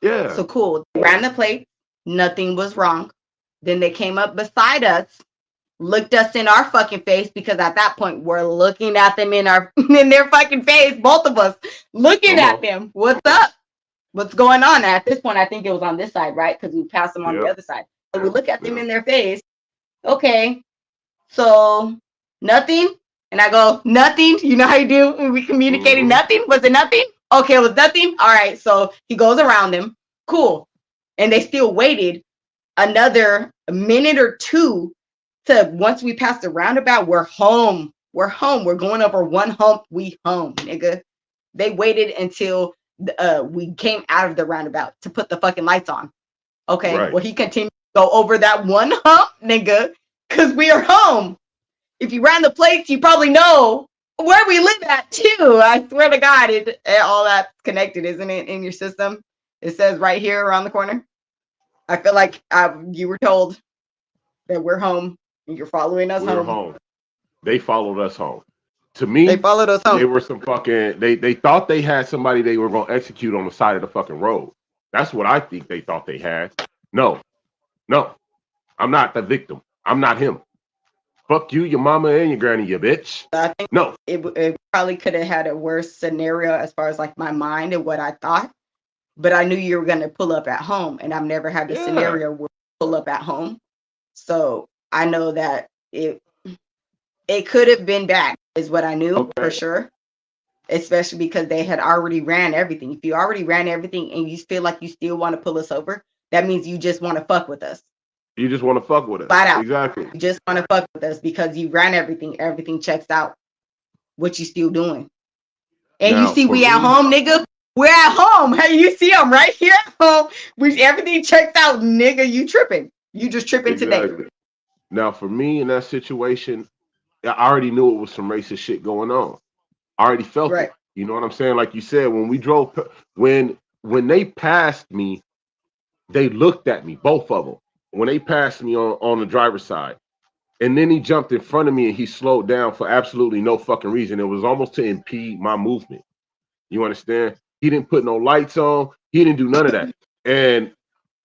Yeah. So cool. They ran the plate. Nothing was wrong. Then they came up beside us, looked us in our fucking face, because at that point we're looking at them in their fucking face, both of us looking at them. What's up? What's going on? At this point, I think it was on this side, right? Because we passed them on the other side. So we look at them in their face. Okay, so nothing. And I go, nothing. You know how you do when we communicating? Nothing? Was it nothing? Okay, it was nothing. All right. So he goes around them. Cool. And they still waited another minute or two to, once we passed the roundabout, we're home. We're home. We're going over one hump. We home, nigga. They waited until we came out of the roundabout to put the fucking lights on. Okay. Right. Well, he continued to go over that one hump, nigga, because we are home. If you ran the plates, you probably know where we live at too. I swear to God, all that's connected, isn't it, in your system? It says right here around the corner. I feel like you were told that we're home and you're following us home. We're home. They followed us home. To me, they followed us home. They were some fucking. They thought they had somebody they were gonna execute on the side of the fucking road. That's what I think they thought they had. No, I'm not the victim. I'm not him. Fuck you, your mama, and your granny, you bitch. I think it probably could have had a worse scenario as far as like my mind and what I thought. But I knew you were going to pull up at home, and I've never had a scenario where pull up at home. So I know that it could have been bad, is what I knew for sure. Especially because they had already ran everything. If you already ran everything and you feel like you still want to pull us over, that means you just want to fuck with us. You just want to fuck with us. Flat out. Exactly. You just want to fuck with us because you ran everything. Everything checks out. What you still doing? And now, you see we at home, nigga. We're at home. Hey, you see them right here at home. Everything checks out, nigga. You tripping. You just tripping today. Now, for me in that situation, I already knew it was some racist shit going on. I already felt it. You know what I'm saying? Like you said, when we drove, when they passed me, they looked at me, both of them. When they passed me on the driver's side, and then he jumped in front of me and he slowed down for absolutely no fucking reason. It was almost to impede my movement. You understand? He didn't put no lights on. He didn't do none of that. And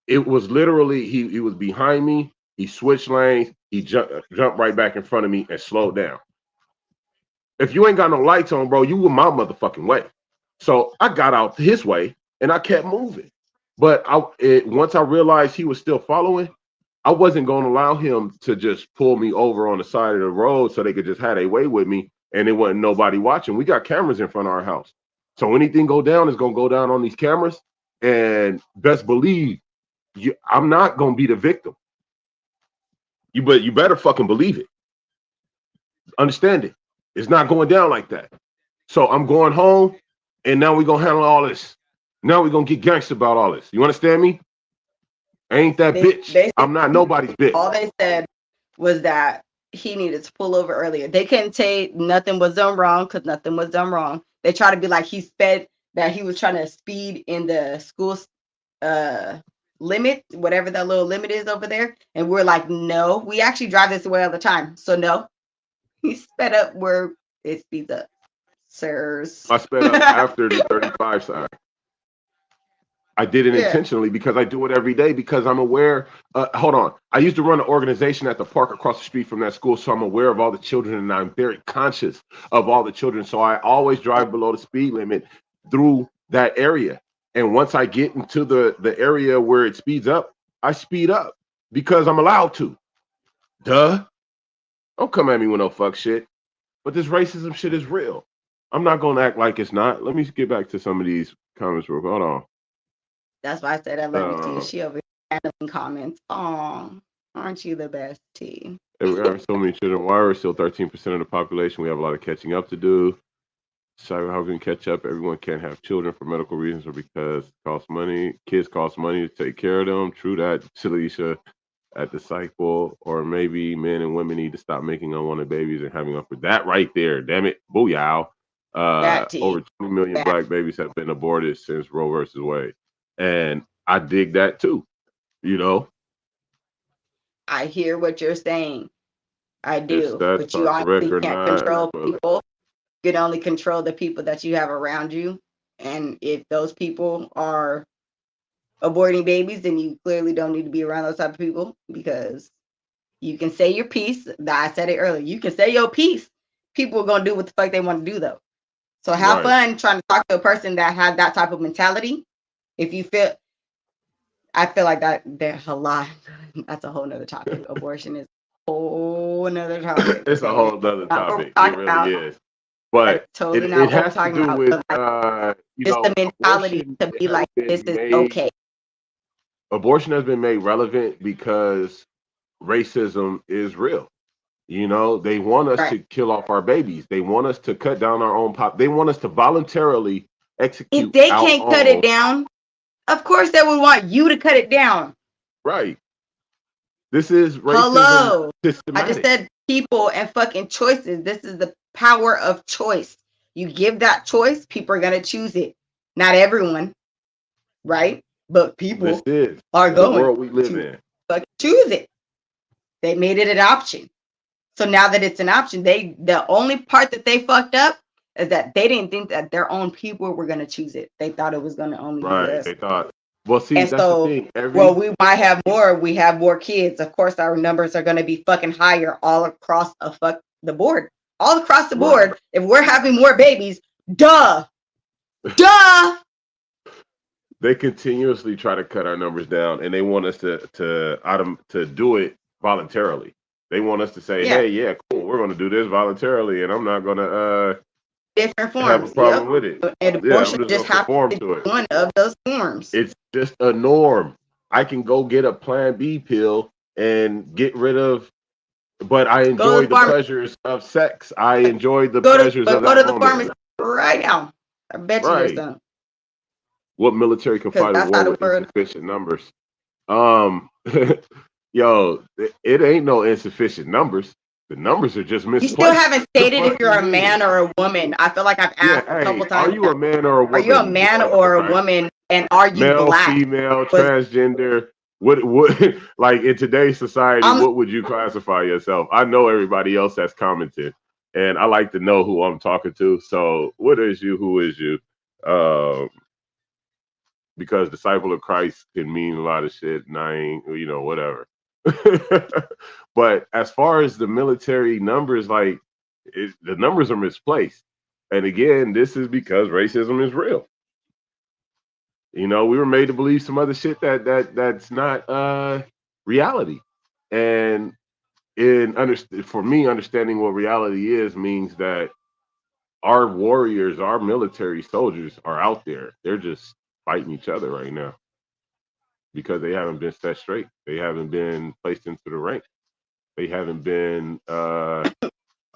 it was literally, he was behind me. He switched lanes. He jumped right back in front of me and slowed down. If you ain't got no lights on, bro, you were my motherfucking way. So I got out his way and I kept moving. But once I realized he was still following, I wasn't going to allow him to just pull me over on the side of the road so they could just have their way with me and there wasn't nobody watching. We got cameras in front of our house. So anything go down is going to go down on these cameras. And best believe, I'm not going to be the victim. But you better fucking believe it. Understand it. It's not going down like that. So I'm going home and now we're going to handle all this. Now we're going to get gangster about all this. You understand me? I ain't that bitch. I'm not nobody's bitch. All they said was that he needed to pull over earlier. They couldn't say nothing was done wrong because nothing was done wrong. They try to be like that he was trying to speed in the school limit, whatever that little limit is over there. And we're like, no, we actually drive this way all the time. So no, he sped up where it speeds up. Sirs. I sped up after the 35 sign. I did it intentionally because I do it every day because I'm aware. Hold on. I used to run an organization at the park across the street from that school. So I'm aware of all the children and I'm very conscious of all the children. So I always drive below the speed limit through that area. And once I get into the area where it speeds up, I speed up because I'm allowed to. Duh. Don't come at me with no fuck shit. But this racism shit is real. I'm not going to act like it's not. Let me get back to some of these comments real quick. Hold on. That's why I said I love you too. She over here handling comments. Aw, aren't you the best, T? We have so many children. Why are we still 13% of the population? We have a lot of catching up to do. So how we can catch up? Everyone can't have children for medical reasons or because it costs money. Kids cost money to take care of them. True that, Shalisha, at the cycle. Or maybe men and women need to stop making unwanted babies and having them for that right there. Damn it. Booyah. Over 20 million black babies have been aborted since Roe versus Wade. And I dig that too, you know. I hear what you're saying. I do. But you honestly can't control people. You can only control the people that you have around you. And if those people are aborting babies, then you clearly don't need to be around those type of people, because you can say your piece. I said it earlier. You can say your piece. People are gonna do what the fuck they want to do though. So have fun trying to talk to a person that has that type of mentality. If you feel, I feel like there's a lot. That's a whole nother topic. Abortion is a whole nother topic. It's a whole nother Not what we're topic. It talking really about. is. But Totally it not what we're has to talking do about. with But you just know, the mentality abortion to be has like, been this is made okay. abortion has been made relevant because racism is real. You know, they want us to Right. kill off our babies. They want us to cut down our own pop. They want us to voluntarily If execute they our can't cut it own. down, of course they would want you to cut it down. Right. This is racism Hello. I just systematic. said people and fucking choices. This is the power of choice. You give that choice, people are gonna choose it. Not everyone, right? But people This is are the going world we live to in. fucking choose it. They made it an option. So now that it's an option, the only part that they fucked up is that they didn't think that their own people were gonna choose it. They thought it was gonna only be Right. us. They thought, well, see, And that's the so, thing. well, we might have more. We have more kids. Of course, our numbers are going to be fucking higher all across the board. All across the board. Right. If we're having more babies, duh. They continuously try to cut our numbers down, and they want us to do it voluntarily. They want us to say, Yeah. "Hey, yeah, cool, we're going to do this voluntarily, and I'm not going to Different have a forms. problem with it. And Yeah, I'm abortion just just going to happens conform to to be it. one of those forms. It's just a norm. I can go get a Plan B pill and get rid of, but I enjoy the pleasures of sex. I enjoy the pleasures of go that to the moment. pharmacy right now. I bet you there's Right. some. What military can 'Cause fight a that's how war the with world. insufficient numbers? Yo, it ain't no insufficient numbers. The numbers are just You misplaced. still haven't The stated fuck if you're you a mean? man or a woman. I feel like I've Yeah, asked a couple hey, times. are you a man or a woman? Are you a man or a Right? woman? And are you Male, black? female, transgender? What like in today's society, what would you classify yourself? I know everybody else that's commented, and I like to know who I'm talking to. So what is you? Who is you? Because disciple of Christ can mean a lot of shit, and I ain't, whatever. But as far as the military numbers, like the numbers are misplaced. And again, this is because racism is real. We were made to believe some other shit that's not reality. And for me, understanding what reality is means that our warriors, our military soldiers are out there. They're just fighting each other right now because they haven't been set straight. They haven't been placed into the rank. They haven't been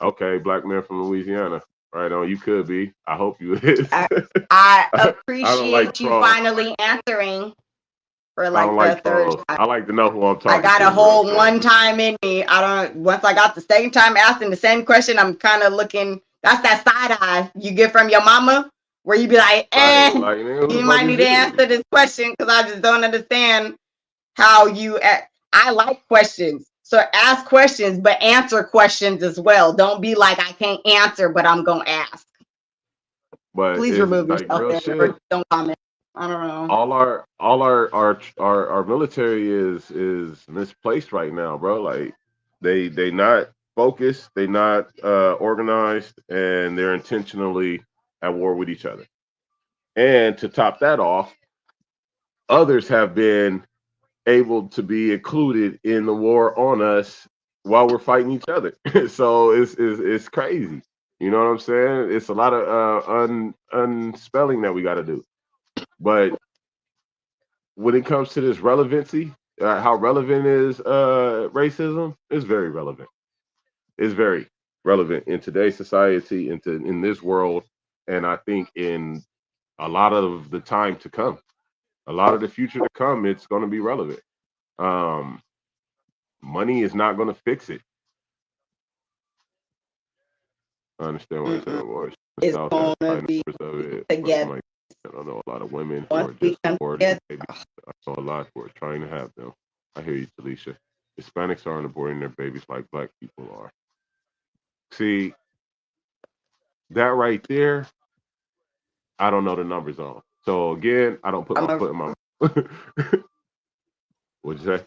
okay, black man from Louisiana. Right on, you could be. I hope you is. I appreciate like you trolls. finally answering for I like don't the like third trolls. time. I like to know who I'm talking to. I got a whole one time in me. Once I got the second time asking the same question, I'm kind of looking. That's that side eye you get from your mama, where you be like, Right, like, man, who the you fuck might is need to you? answer this question because I just don't understand how you act. I like questions. So ask questions, but answer questions as well. Don't be like, I can't answer, but I'm going to ask. But please remove yourself real there, shit. or don't comment. I don't know. All our military is misplaced right now, bro. Like they not focused, they not organized, and they're intentionally at war with each other. And to top that off, others have been able to be included in the war on us while we're fighting each other. So it's crazy. You know what I'm saying? It's a lot of unspelling that we got to do. But when it comes to this relevancy, how relevant is racism? It's very relevant. It's very relevant in today's society, in this world, and I think in a lot of the time to come, a lot of the future to come, it's going to be relevant. Money is not going to fix it. I understand what I said, boys. It's going to be together. I don't know a lot of women who Once are we just come aborting together. babies. I know a lot who are trying to have them. I hear you, Talisha. Hispanics aren't aborting their babies like black people are. See, that right there, I don't know the numbers on. So again, I don't put my foot in my mouth. What'd you say?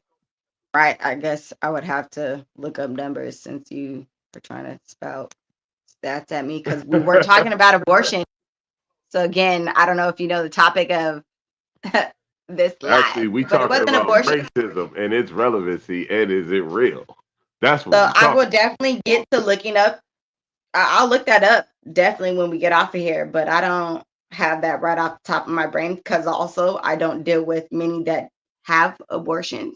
Right. I guess I would have to look up numbers since you were trying to spout stats at me because we were talking about abortion. So again, I don't know if you know the topic of this Actually, live, we but it talking wasn't about abortion. racism and its relevancy, and is it real? That's what So we I talking. will definitely get to looking up. I'll look that up definitely when we get off of here, but I don't have that right off the top of my brain because also I don't deal with many that have abortions.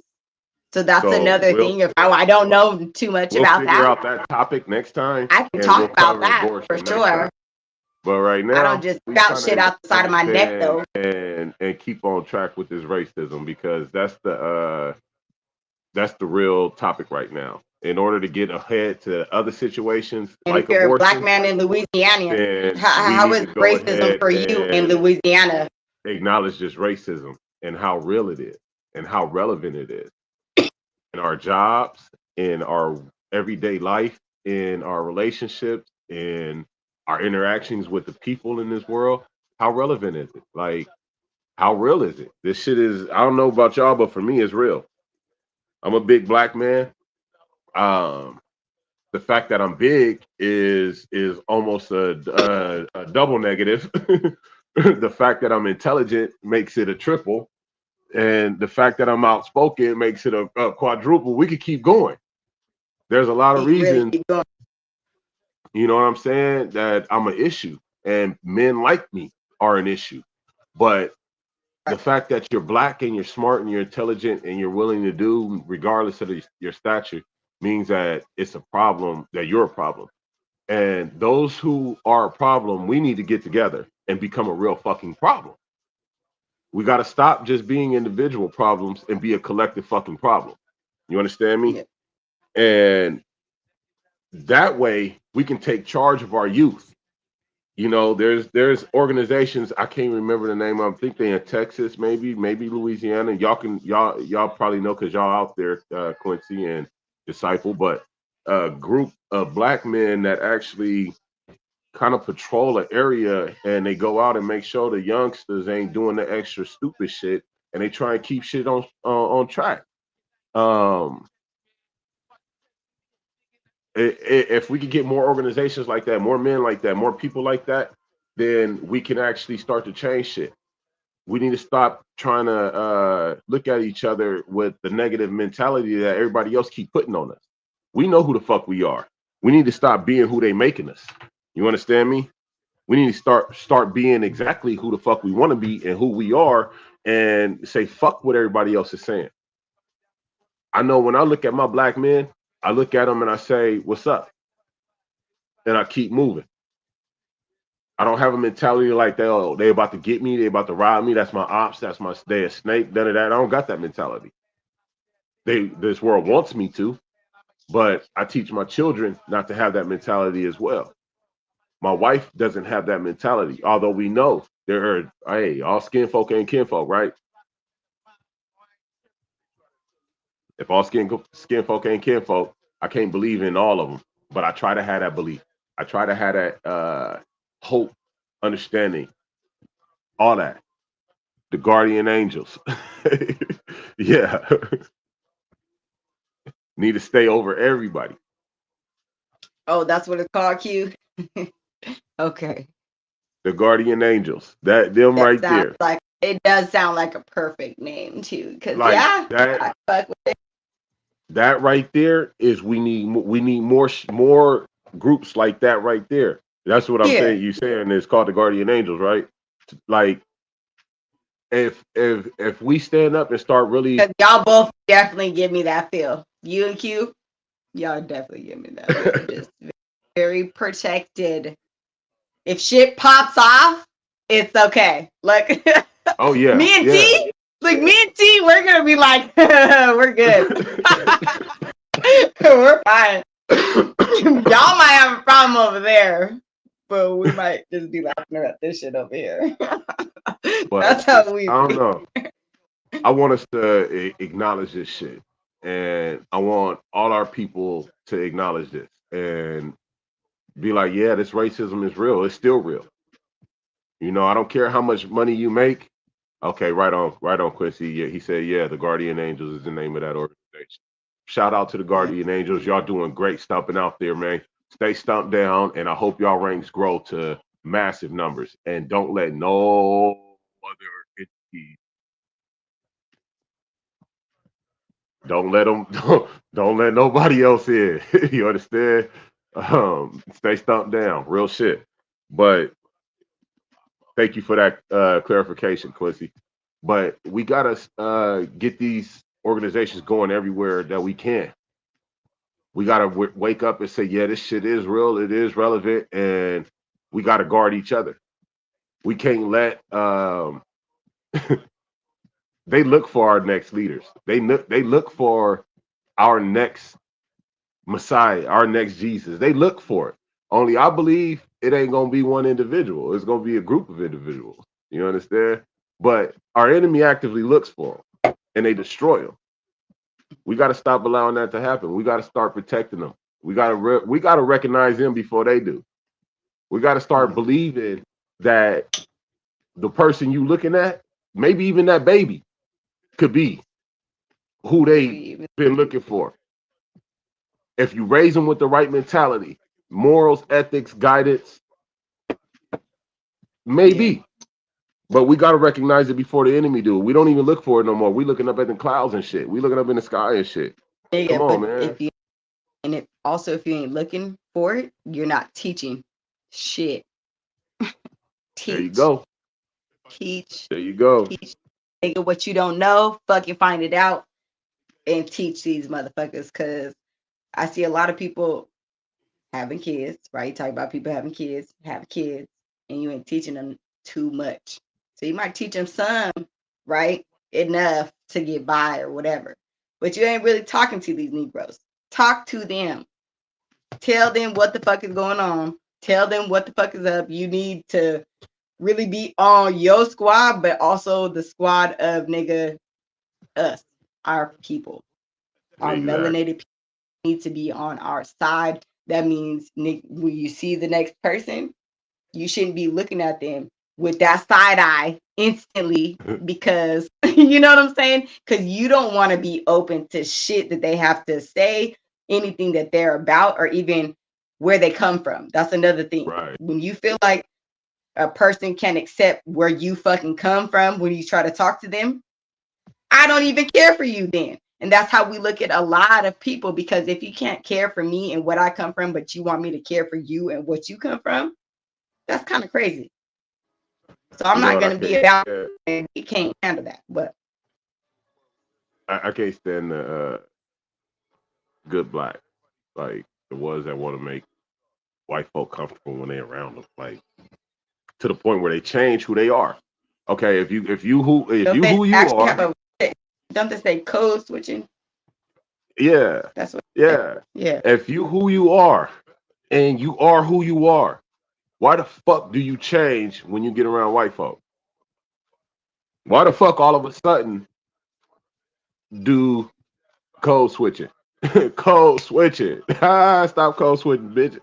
So that's So another thing. If I don't know too much we'll about figure that, out that topic next time, I can and talk we'll about cover that abortion for next sure. time. But right now, I don't just we spout trying shit to out the side of my neck though. and keep on track with this racism because that's the real topic right now. In order to get ahead to other situations And like if you're a black abortion, man in Louisiana, then we how need is to go racism ahead for you in and Louisiana? acknowledge this racism and how real it is and how relevant it is in our jobs, in our everyday life, in our relationships, in our interactions with the people in this world. How relevant is it? Like, how real is it? This shit is, I don't know about y'all, but for me, it's real. I'm a big black man. Um, the fact that I'm big is almost a double negative. The fact that I'm intelligent makes it a triple, and the fact that I'm outspoken makes it a quadruple. We could keep going. There's a lot of You really reasons, keep going. you know what I'm saying, that I'm an issue, and men like me are an issue. But the fact that you're black and you're smart and you're intelligent and you're willing to do regardless of your stature means that it's a problem, that you're a problem. And those who are a problem, we need to get together and become a real fucking problem. We got to stop just being individual problems and be a collective fucking problem. You understand me? Yeah. And that way we can take charge of our youth. You know, there's organizations, I can't remember the name of them. I think they in Texas, maybe Louisiana. Y'all probably know because y'all out there, Quincy and Disciple, but a group of black men that actually kind of patrol an area and they go out and make sure the youngsters ain't doing the extra stupid shit and they try and keep shit on track. Um, if we could get more organizations like that, more men like that, more people like that, then we can actually start to change shit. We need to stop trying to look at each other with the negative mentality that everybody else keep putting on us. We know who the fuck we are. We need to stop being who they making us. You understand me? We need to start being exactly who the fuck we want to be and who we are, and say fuck what everybody else is saying. I know when I look at my black men, I look at them and I say, "What's up?" And I keep moving. I don't have a mentality like they about to get me, they about to rob me. That's my ops. That's my they a snake. None of that. I don't got that mentality. This world wants me to, but I teach my children not to have that mentality as well. My wife doesn't have that mentality, although we know there are, hey, all skin folk ain't kinfolk, right? If all skin folk ain't kinfolk, I can't believe in all of them, but I try to have that belief. I try to have that hope, understanding, all that. The guardian angels. Yeah. Need to stay over everybody. Oh, that's what it's called, Q. Okay. The guardian angels. Them That right sounds there. like it does sound like a perfect name too. Cause Like yeah, that. I fuck with it. That right there is we need more groups like that right there. That's what I'm Yeah. saying. You saying it's called the guardian angels, right? Like if we stand up and start really, Cause y'all both definitely give me that feel. You and Q, y'all definitely give me that feel. Just very protected. If shit pops off, it's okay. Like oh yeah, me and yeah. T, like me and T, we're gonna be like, we're good. We're fine. Y'all might have a problem over there, but we might just be laughing about this shit over here. But That's how we. I don't know. I want us to acknowledge this shit, and I want all our people to acknowledge this and be like, yeah, this racism is real. It's still real. You know, I don't care how much money you make. Okay, right on, Quincy. Yeah, he said, yeah, the Guardian Angels is the name of that organization. Shout out to the Yeah. Guardian Angels. Y'all doing great stomping out there, man. Stay stumped down, and I hope y'all ranks grow to massive numbers. And don't let no other entities, don't let them, don't let nobody else in. You understand? Stay stumped down, real shit. But thank you for that clarification, Quincy. But we gotta get these organizations going everywhere that we can. We gotta wake up and say, yeah, this shit is real, it is relevant, and we gotta guard each other. We can't let they look for our next leaders. They look for our next Messiah, our next Jesus. They look for it. Only I believe it ain't gonna be one individual. It's gonna be a group of individuals. You understand? But our enemy actively looks for them, and they destroy them. We got to stop allowing that to happen. We got to start protecting them. We got to recognize them before they do. We got to start believing that the person you looking at, maybe even that baby, could be who they been looking for. If you raise them with the right mentality, morals, ethics, guidance, maybe. But we gotta recognize it before the enemy do. We don't even look for it no more. We looking up at the clouds and shit. We looking up in the sky and shit. Come on, man. If you ain't looking for it, you're not teaching shit. There you go. Teach. There you go. Teach. Nigga, what you don't know, fucking find it out and teach these motherfuckers. Cause I see a lot of people having kids, right? You talk about people having kids, and you ain't teaching them too much. So you might teach them some, right? Enough to get by or whatever. But you ain't really talking to these Negroes. Talk to them. Tell them what the fuck is going on. Tell them what the fuck is up. You need to really be on your squad, but also the squad of nigga us, our people. Our melanated people need to be on our side. That means when you see the next person, you shouldn't be looking at them with that side eye instantly because you know what I'm saying? Because you don't want to be open to shit that they have to say, anything that they're about, or even where they come from. That's another thing. Right. When you feel like a person can accept where you fucking come from when you try to talk to them, I don't even care for you then. And that's how we look at a lot of people, because if you can't care for me and what I come from, but you want me to care for you and what you come from, that's kind of crazy. So I'm not going to be about it, and we can't handle that. But I can't stand the good black, like the ones that want to make white folk comfortable when they're around them, like to the point where they change who they are. Okay, if you who you are, don't they say code switching? Yeah, that's what. Yeah. Yeah. If you who you are, and you are who you are, why the fuck do you change when you get around white folk? Why the fuck all of a sudden do code switching? Code switching. Stop code switching, bitch.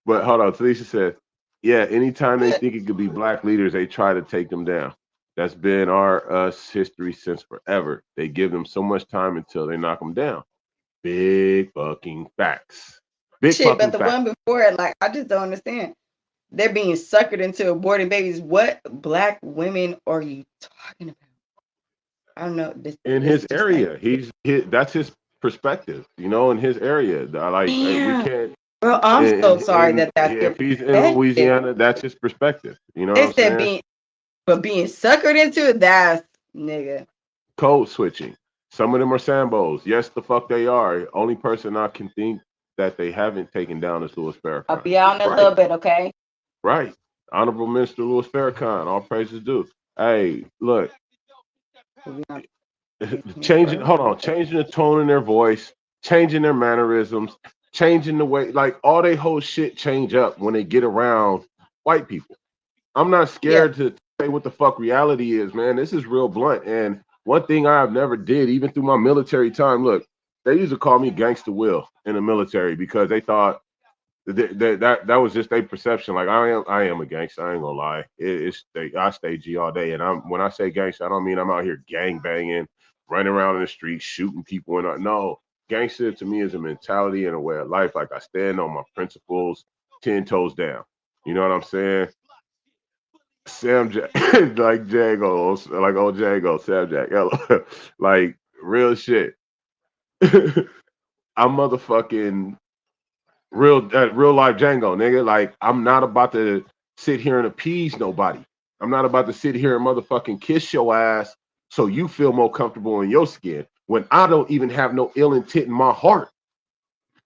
But hold on, Tanisha says, yeah, anytime they think it could be black leaders, they try to take them down. That's been our history since forever. They give them so much time until they knock them down. Big fucking facts. Big shit, fucking but the facts. one before it, like, I just don't understand. They're being suckered into aborting babies. What black women are you talking about? I don't know. In his area, that's his perspective. You know, in his area, like we can't. Well, I'm so sorry that that's if he's in Louisiana, that's his perspective. You know what I'm saying? Being suckered into it, that's nigga. Code switching. Some of them are Sambos. Yes, the fuck they are. Only person I can think that they haven't taken down is Louis Farrakhan. I'll be out in a little bit, okay? Right. Honorable Minister Louis Farrakhan. All praises due. Hey, look. Changing the tone in their voice, changing their mannerisms, changing the way, like all they whole shit change up when they get around white people. I'm not scared to say what the fuck reality is, man. This is real blunt. And one thing I've never did, even through my military time, look, they used to call me Gangsta Will in the military because they thought That was just their perception. Like I am a gangster. I ain't gonna lie. I stay G all day. And when I say gangster, I don't mean I'm out here gang banging, running around in the street, shooting people. And no, gangster to me is a mentality and a way of life. Like I stand on my principles, 10 toes down. You know what I'm saying? Sam Jack, like Django, like old Django, Sam Jack, like real shit. I'm motherfucking real life Django, nigga. Like I'm not about to sit here and appease nobody. I'm not about to sit here and motherfucking kiss your ass so you feel more comfortable in your skin when I don't even have no ill intent in my heart.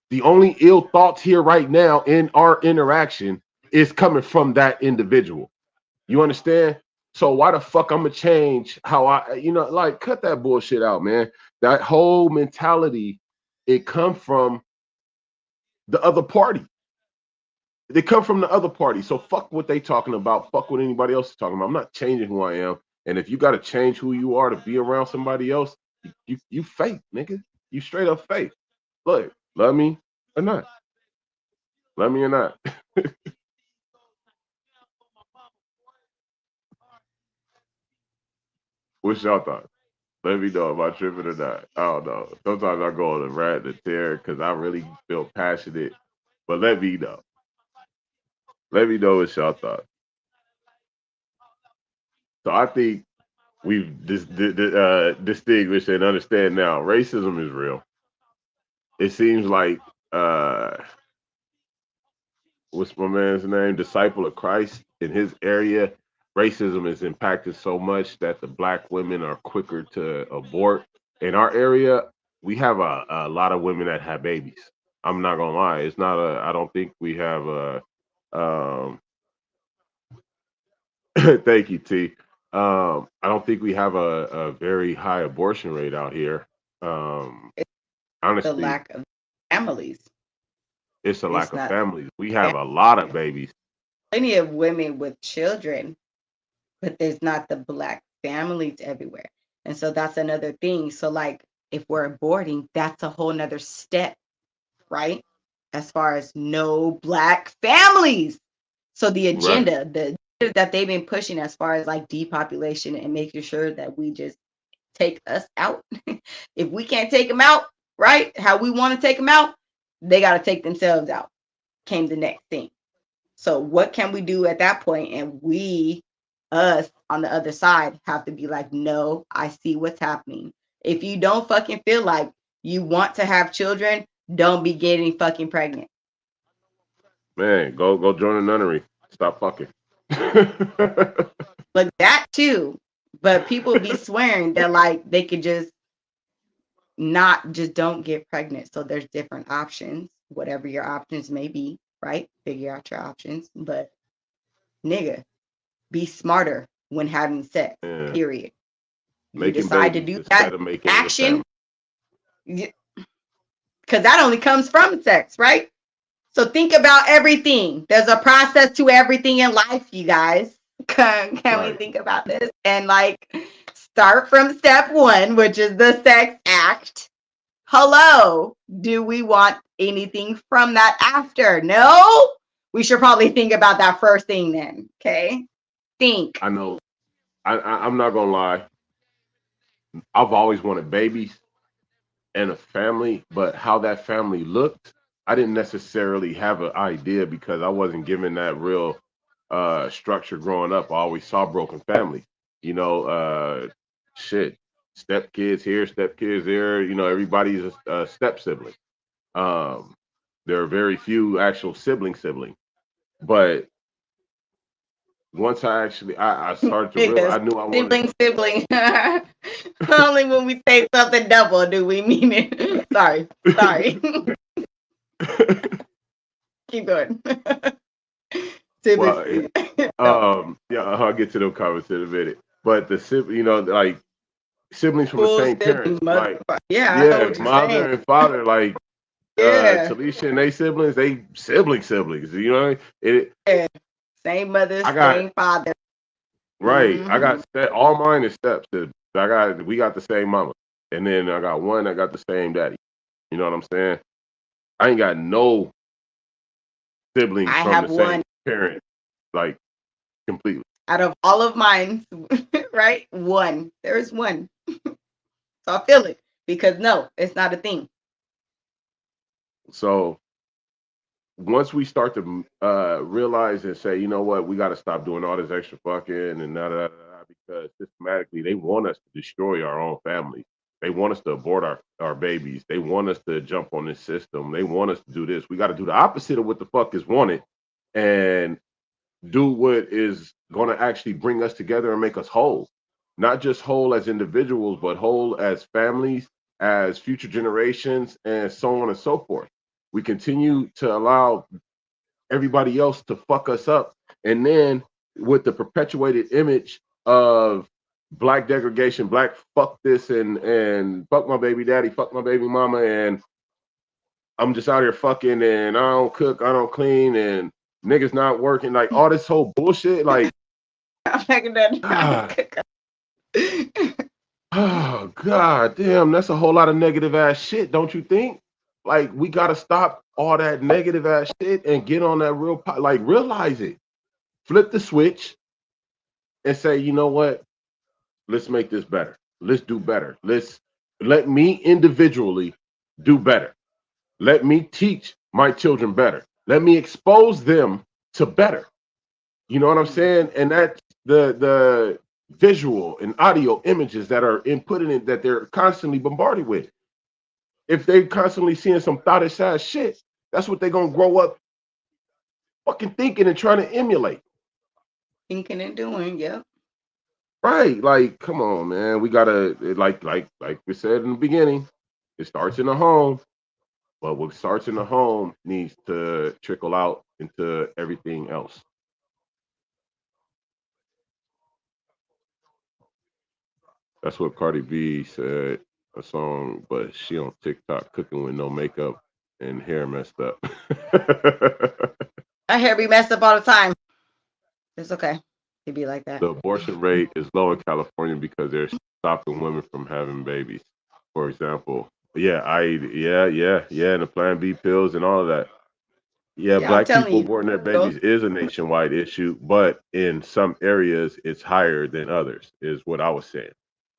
The only ill thoughts here right now in our interaction is coming from that individual. You understand? So why the fuck I'm gonna change how like cut that bullshit out, man. That whole mentality, it come from the other party. They come from the other party. So fuck what they talking about. Fuck what anybody else is talking about. I'm not changing who I am. And if you got to change who you are to be around somebody else, you fake, nigga. You straight up fake. Look, love me or not. Love me or not. What's y'all thought? Let me know if I tripping or not. I don't know. Sometimes I go on a rant and tear because I really feel passionate. But let me know. Let me know what y'all thought. So I think we've distinguished and understand now racism is real. It seems like what's my man's name? Disciple of Christ in his area, racism is impacted so much that the black women are quicker to abort. In our area, we have a lot of women that have babies. I'm not gonna lie. It's not a I don't think we have a thank you, T. I don't think we have a very high abortion rate out here. Um, It's the honestly, lack of families. it's a lack It's of not families. We have a lot of babies. plenty of women with children, but there's not the black families everywhere. And so that's another thing. So like if we're aborting, that's a whole nother step, right? As far as no black families. So the Right. agenda that they've been pushing as far as like depopulation and making sure that we just take us out. If we can't take them out, right? How we want to take them out, they got to take themselves out. Came the next thing. So what can we do at that point? And us on the other side have to be like, no, I see what's happening. If you don't fucking feel like you want to have children, don't be getting fucking pregnant. Man, go join a nunnery. Stop fucking. But that too. But people be swearing that like they could just don't get pregnant. So there's different options, whatever your options may be, right? Figure out your options. But nigga, be smarter when having sex, Yeah. period. You Making decide to babies do instead that of making action, because that only comes from sex, right? So think about everything. There's a process to everything in life, you guys. Can we Right. think about this and like start from step one, which is the sex act? Hello, do we want anything from that after? No, we should probably think about that first thing then. Okay, think. I know. I'm not gonna lie. I've always wanted babies and a family, but how that family looked, I didn't necessarily have an idea because I wasn't given that real structure growing up. I always saw broken families. You know, shit, step kids here, step kids there. You know, everybody's a step sibling. Um, there are very few actual sibling, but once I started to realize, Because I knew I wanted. sibling. Only when we say something double do we mean it. Sorry. Keep going. Well, Sibling. No. yeah, I'll get to them comments in a minute. But the sibling, like siblings from the Full same sibling, parents, mother. like Yeah, I know yeah, what you're saying. mother and father, like Yeah. Talisha and they siblings, they siblings. You know, it. Yeah. Same mother, I got same father. right. I Hmm. got all mine is step siblings. We got the same mama, and then I got one that got the same daddy. You know what I'm saying? I ain't got no siblings I from have the same one parent, like completely. out of all of mine, right? One. There's one. So I feel it because no, it's not a thing. So once we start to realize and say, you know what, we got to stop doing all this extra fucking and because systematically they want us to destroy our own families. They want us to abort our babies. They want us to jump on this system. They want us to do this. We got to do the opposite of what the fuck is wanted and do what is going to actually bring us together and make us whole. Not just whole as individuals, but whole as families, as future generations, and so on and so forth. We continue to allow everybody else to fuck us up. And then with the perpetuated image of black degradation, black fuck this and fuck my baby daddy, fuck my baby mama, and I'm just out here fucking and I don't cook, I don't clean, and niggas not working, like all this whole bullshit, like I'm making that. God. Oh god damn, that's a whole lot of negative ass shit, don't you think? Like we gotta stop all that negative ass shit and get on that real like realize it. Flip the switch and say, you know what? Let's make this better. Let's do better. Let me individually do better. Let me teach my children better. Let me expose them to better. You know what I'm saying? And that's the visual and audio images that are inputted in that they're constantly bombarded with. If they constantly seeing some thoughtish ass shit, that's what they're gonna grow up fucking thinking and trying to emulate. Thinking and doing, yep. Right. Like, come on, man. We gotta like we said in the beginning, it starts in the home. But what starts in the home needs to trickle out into everything else. That's what Cardi B said, a song, but she on TikTok cooking with no makeup and hair messed up. My hair be messed up all the time. It's okay. It'd be like that. The abortion rate is low in California because they're stopping women from having babies, for example. Yeah, and the Plan B pills and all of that. Yeah, Yeah, I'm black telling people you, aborting their those babies is a nationwide issue, but in some areas it's higher than others, is what I was saying.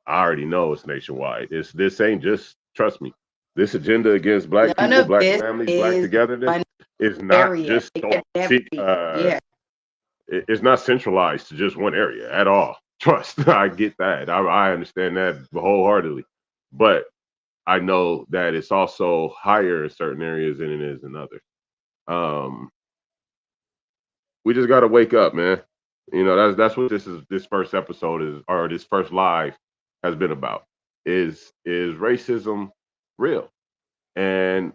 I already know it's nationwide. This ain't just trust me. This agenda against black none people, of black this families, black is togetherness one is not area. just It can never be. Yeah. it's not centralized to just one area at all. Trust, I get that. I understand that wholeheartedly, but I know that it's also higher in certain areas than it is in others. Um, we just got to wake up, man. You know, that's what this first episode is, or this first live has been about. Is racism real? And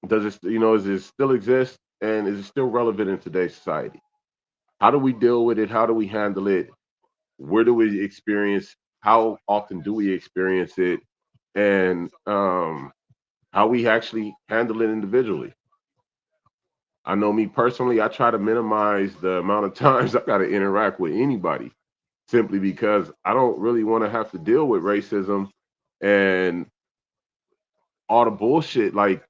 does it, does it still exist? And is it still relevant in today's society? How do we deal with it? How do we handle it? Where do we experience? How often do we experience it? And how we actually handle it individually? I know me personally, I try to minimize the amount of times I got to interact with anybody simply because I don't really want to have to deal with racism and all the bullshit. Like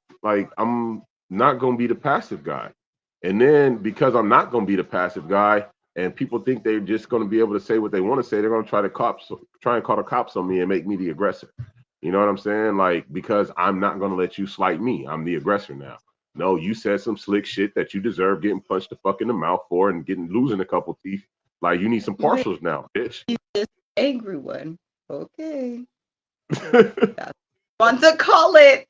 I'm not going to be the passive guy. And then because I'm not going to be the passive guy and people think they're just going to be able to say what they want to say, they're going to try and call the cops on me and make me the aggressor. You know what I'm saying? Like, because I'm not going to let you slight me. I'm the aggressor now. No, you said some slick shit that you deserve getting punched the fuck in the mouth for and losing a couple teeth. Like, you need some Wait, partials now, bitch. he's this angry one. Okay. That's want to call it.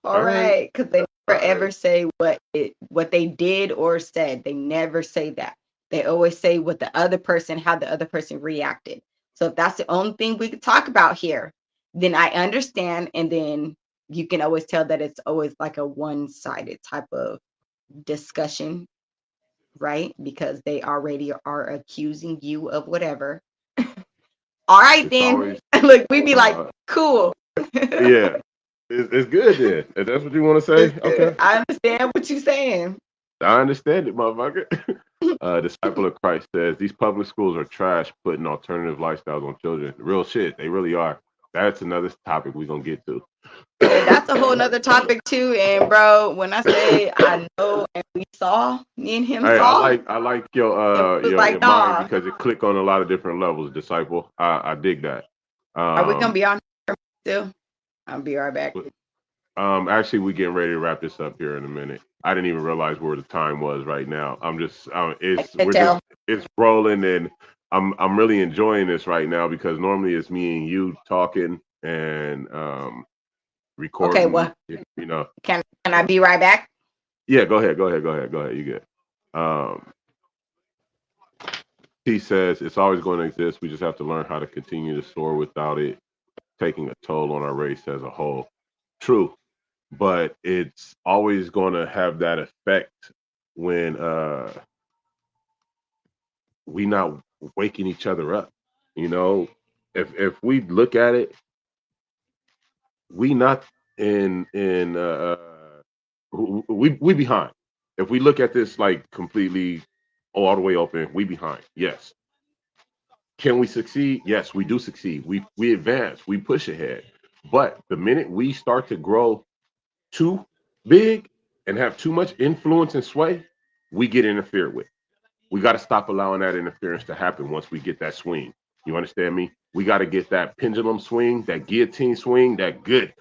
All All right. right. Because they never All ever right. say what they did or said. They never say that. They always say what the other person, how the other person reacted. So if that's the only thing we could talk about here, then I understand. And then you can always tell that it's always like a one-sided type of discussion, right? Because they already are accusing you of whatever. All right, It's then. always, Look, we be like, uh, cool. yeah. It's good then. If that's what you want to It's say, good. okay. I understand what you're saying. I understand it, motherfucker. Disciple of Christ says these public schools are trash, putting alternative lifestyles on children. Real shit, they really are. that's another topic we're gonna get to. And that's a whole nother topic too. And bro, when I say I know and we saw, me and him Hey, saw, I like it was your like, mind nah, because it click on a lot of different levels, disciple. I dig that. are we gonna Um, be on here still? I'll be right back. actually, we getting ready to wrap this up here in a minute. I didn't even realize where the time was right now. I'm just, I it's can we're just tell. it's rolling, and I'm really enjoying this right now because normally it's me and you talking and Okay, recording. well, You know, can I be right back? yeah. Go ahead. You get. Um, he says it's always going to exist. We just have to learn how to continue to soar without it taking a toll on our race as a whole. True, but it's always going to have that effect when we not waking each other up. You know, if we look at it, we not in we behind. If we look at this like completely all the way open, we behind. Yes. Can we succeed? Yes, we do succeed. We advance. We push ahead. But the minute we start to grow too big and have too much influence and sway, we get interfered with. We got to stop allowing that interference to happen once we get that swing. You understand me? We got to get that pendulum swing, that guillotine swing, that good.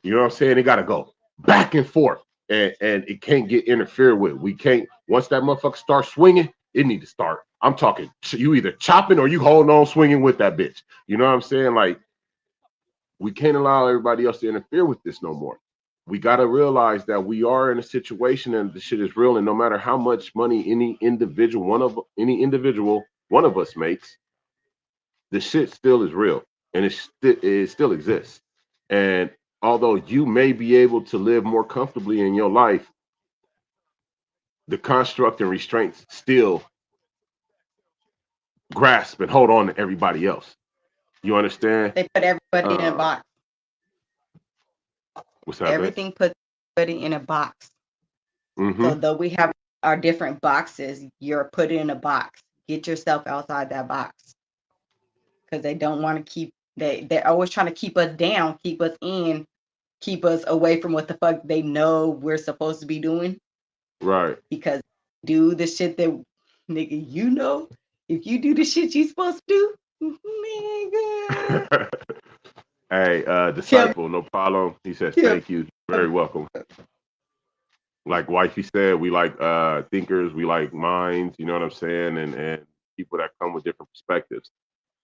You know what I'm saying? It got to go back and forth. And it can't get interfered with. We can't, once that motherfucker starts swinging, it need to start. I'm talking, you either chopping or you holding on swinging with that bitch. You know what I'm saying? Like, we can't allow everybody else to interfere with this no more. We got to realize that we are in a situation and the shit is real. And no matter how much money any individual one of us makes, the shit still is real and it still exists. And although you may be able to live more comfortably in your life, the construct and restraints still grasp and hold on to everybody else. You understand? They put everybody in a Uh, box. what's that, babe? Everything puts everybody in a box. Mm-hmm. So though we have our different boxes, you're put in a box. Get yourself outside that box because they don't want to keep. They're always trying to keep us down, keep us in, keep us away from what the fuck they know we're supposed to be doing. Right. Because do the shit that nigga you know. If you do the shit you supposed to do, nigga. Hey, Kim, disciple, no problem. He says, Kim. thank you. Very welcome. Like wifey said, we like thinkers, we like minds, you know what I'm saying? And people that come with different perspectives.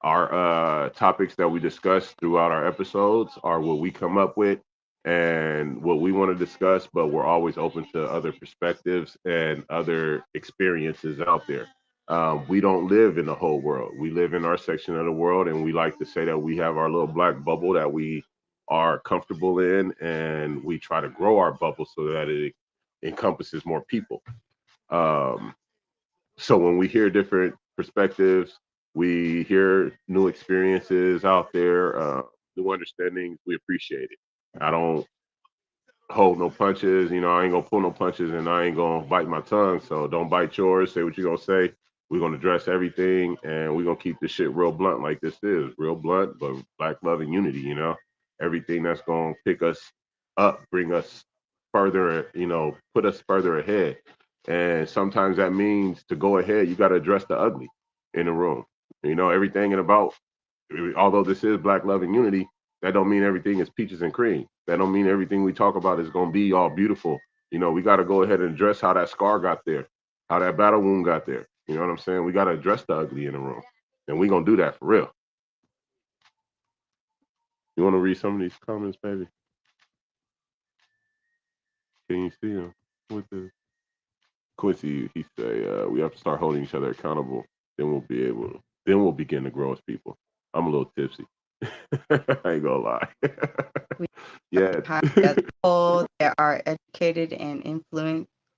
Our topics that we discuss throughout our episodes are what we come up with and what we want to discuss, but we're always open to other perspectives and other experiences out there. We don't live in the whole world. We live in our section of the world, and we like to say that we have our little black bubble that we are comfortable in, and we try to grow our bubble so that it encompasses more people. Um, so when we hear different perspectives, we hear new experiences out there, new understandings, we appreciate it. I don't hold no punches, I ain't gonna pull no punches and I ain't gonna bite my tongue. So don't bite yours, say what you're gonna say. We're gonna address everything and we're gonna keep this shit real blunt like this is. Real blunt, but black love and unity. Everything that's gonna pick us up, bring us further, put us further ahead. And sometimes that means to go ahead, you gotta address the ugly in the room. Everything and about although this is black love and unity, that don't mean everything is peaches and cream. That don't mean everything we talk about is gonna be all beautiful. We got to go ahead and address how that scar got there, how that battle wound got there. You know what I'm saying? We got to address the ugly in the room, and we gonna do that for real. You want to read some of these comments, baby? Can you see them? What the Quincy? He say we have to start holding each other accountable. Then we'll be able. Then we'll begin to grow as people. I'm a little tipsy. I ain't gonna lie. We Yeah. as a whole, there are educated and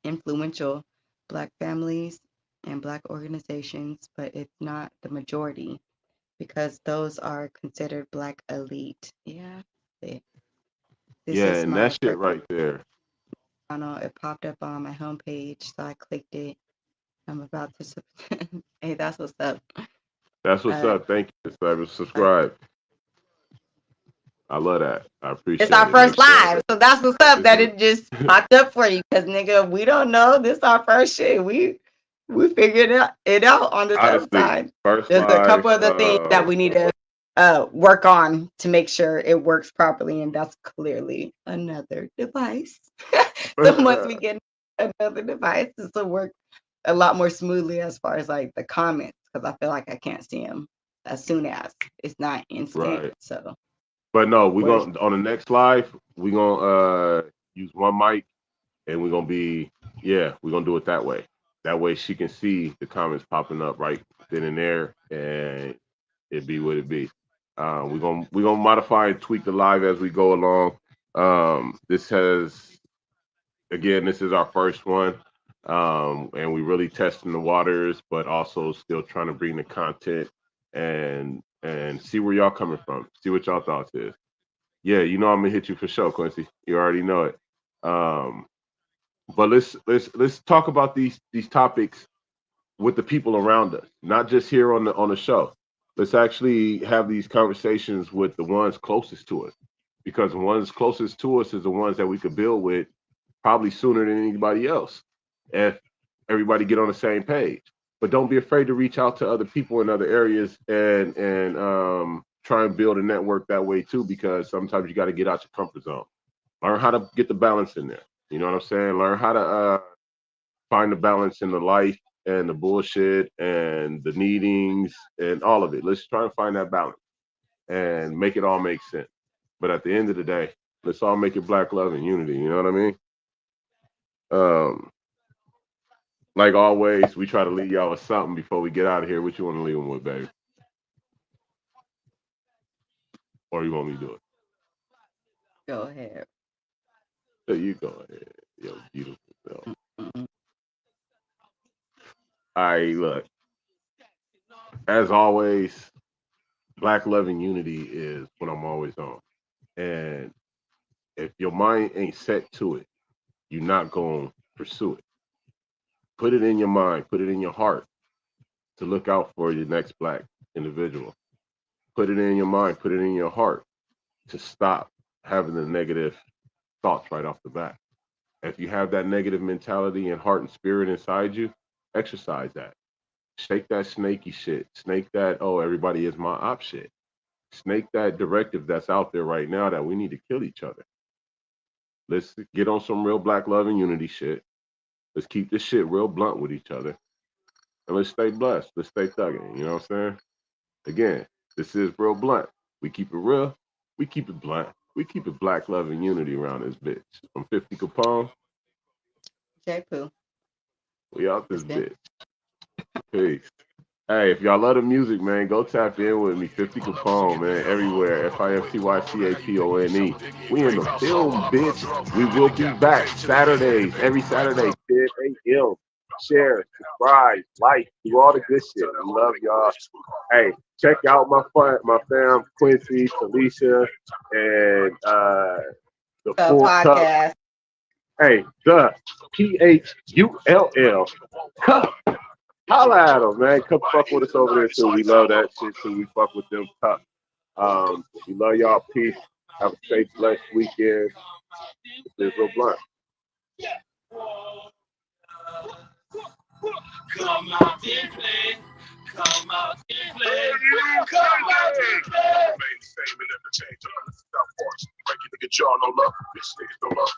influential Black families and Black organizations, but it's not the majority because those are considered Black elite. Yeah. This Yeah, is and my that shit right there. channel. It popped up on my homepage, so I clicked it. I'm about to. Hey, that's what's up. That's what's up. Thank you, subscribe. I love that. I appreciate it. It's our first live, so that's what's up. That This it just popped up for you, because nigga, we don't know. This our first shit. We figured it out on the Honestly, side. first There's a couple live, other things that we need to work on to make sure it works properly, and that's clearly another device. So once we get another device, this will work a lot more smoothly as far as like the comments, because I feel like I can't see them as soon as it's not instant. Right. So. But no, we're gonna on the next live, we're gonna use one mic, and we're gonna do it that way. That way she can see the comments popping up right then and there, and it be what it be. We're gonna modify and tweak the live as we go along. This is our first one. And we really testing the waters, but also still trying to bring the content and see where y'all coming from. See what y'all thoughts is. Yeah, you know I'm gonna hit you for sure, Quincy. You already know it. But let's talk about these topics with the people around us, not just here on the show. Let's actually have these conversations with the ones closest to us, because the ones closest to us is the ones that we could build with probably sooner than anybody else, if everybody get on the same page. But don't be afraid to reach out to other people in other areas and try and build a network that way too, because sometimes you got to get out your comfort zone. Learn how to get the balance in there. You know what I'm saying? Learn how to find the balance in the life and the bullshit and the needings and all of it. Let's try and find that balance and make it all make sense. But at the end of the day, let's all make it black love and unity. You know what I mean? Like always, we try to leave y'all with something before we get out of here. What you want to leave them with, baby? Or you want me to do it? Go ahead. You go ahead. Yo, beautiful self. All right, look. As always, black love and unity is what I'm always on. And if your mind ain't set to it, you're not going to pursue it. Put it in your mind, put it in your heart to look out for your next black individual. Put it in your mind, put it in your heart to stop having the negative thoughts right off the bat. If you have that negative mentality and heart and spirit inside you, exercise that. Shake that snaky shit. Snake that, oh, everybody is my op shit. Snake that directive that's out there right now that we need to kill each other. Let's get on some real black love and unity shit. Let's keep this shit real blunt with each other. And let's stay blessed. Let's stay thugging. You know what I'm saying? Again, this is real blunt. We keep it real. We keep it blunt. We keep it black love and unity around this bitch. I'm 50 Capone. J-Poo. We out this bitch. Peace. Hey, if y'all love the music, man, go tap in with me. 50 Capone, man, everywhere. FIFTYCAPONE. We in the film, bitch. We will be back Saturdays, every Saturday, 10 a.m. Share, subscribe, like, do all the good shit. I love y'all. Hey, check out my fam, Quincy, Felicia, and the full podcast. Cup. Hey, the PHULL Cup. Holla at them, man. Come fuck with us over there too. We love that shit too. We fuck with them tough. We love y'all. Peace. Have a safe, blessed weekend. This is real blunt. Come out and play. Come out and play. Come out and play. Same and never change. I'm gonna stop watching. Breaking nigga jaw, no love. Bitch niggas no love.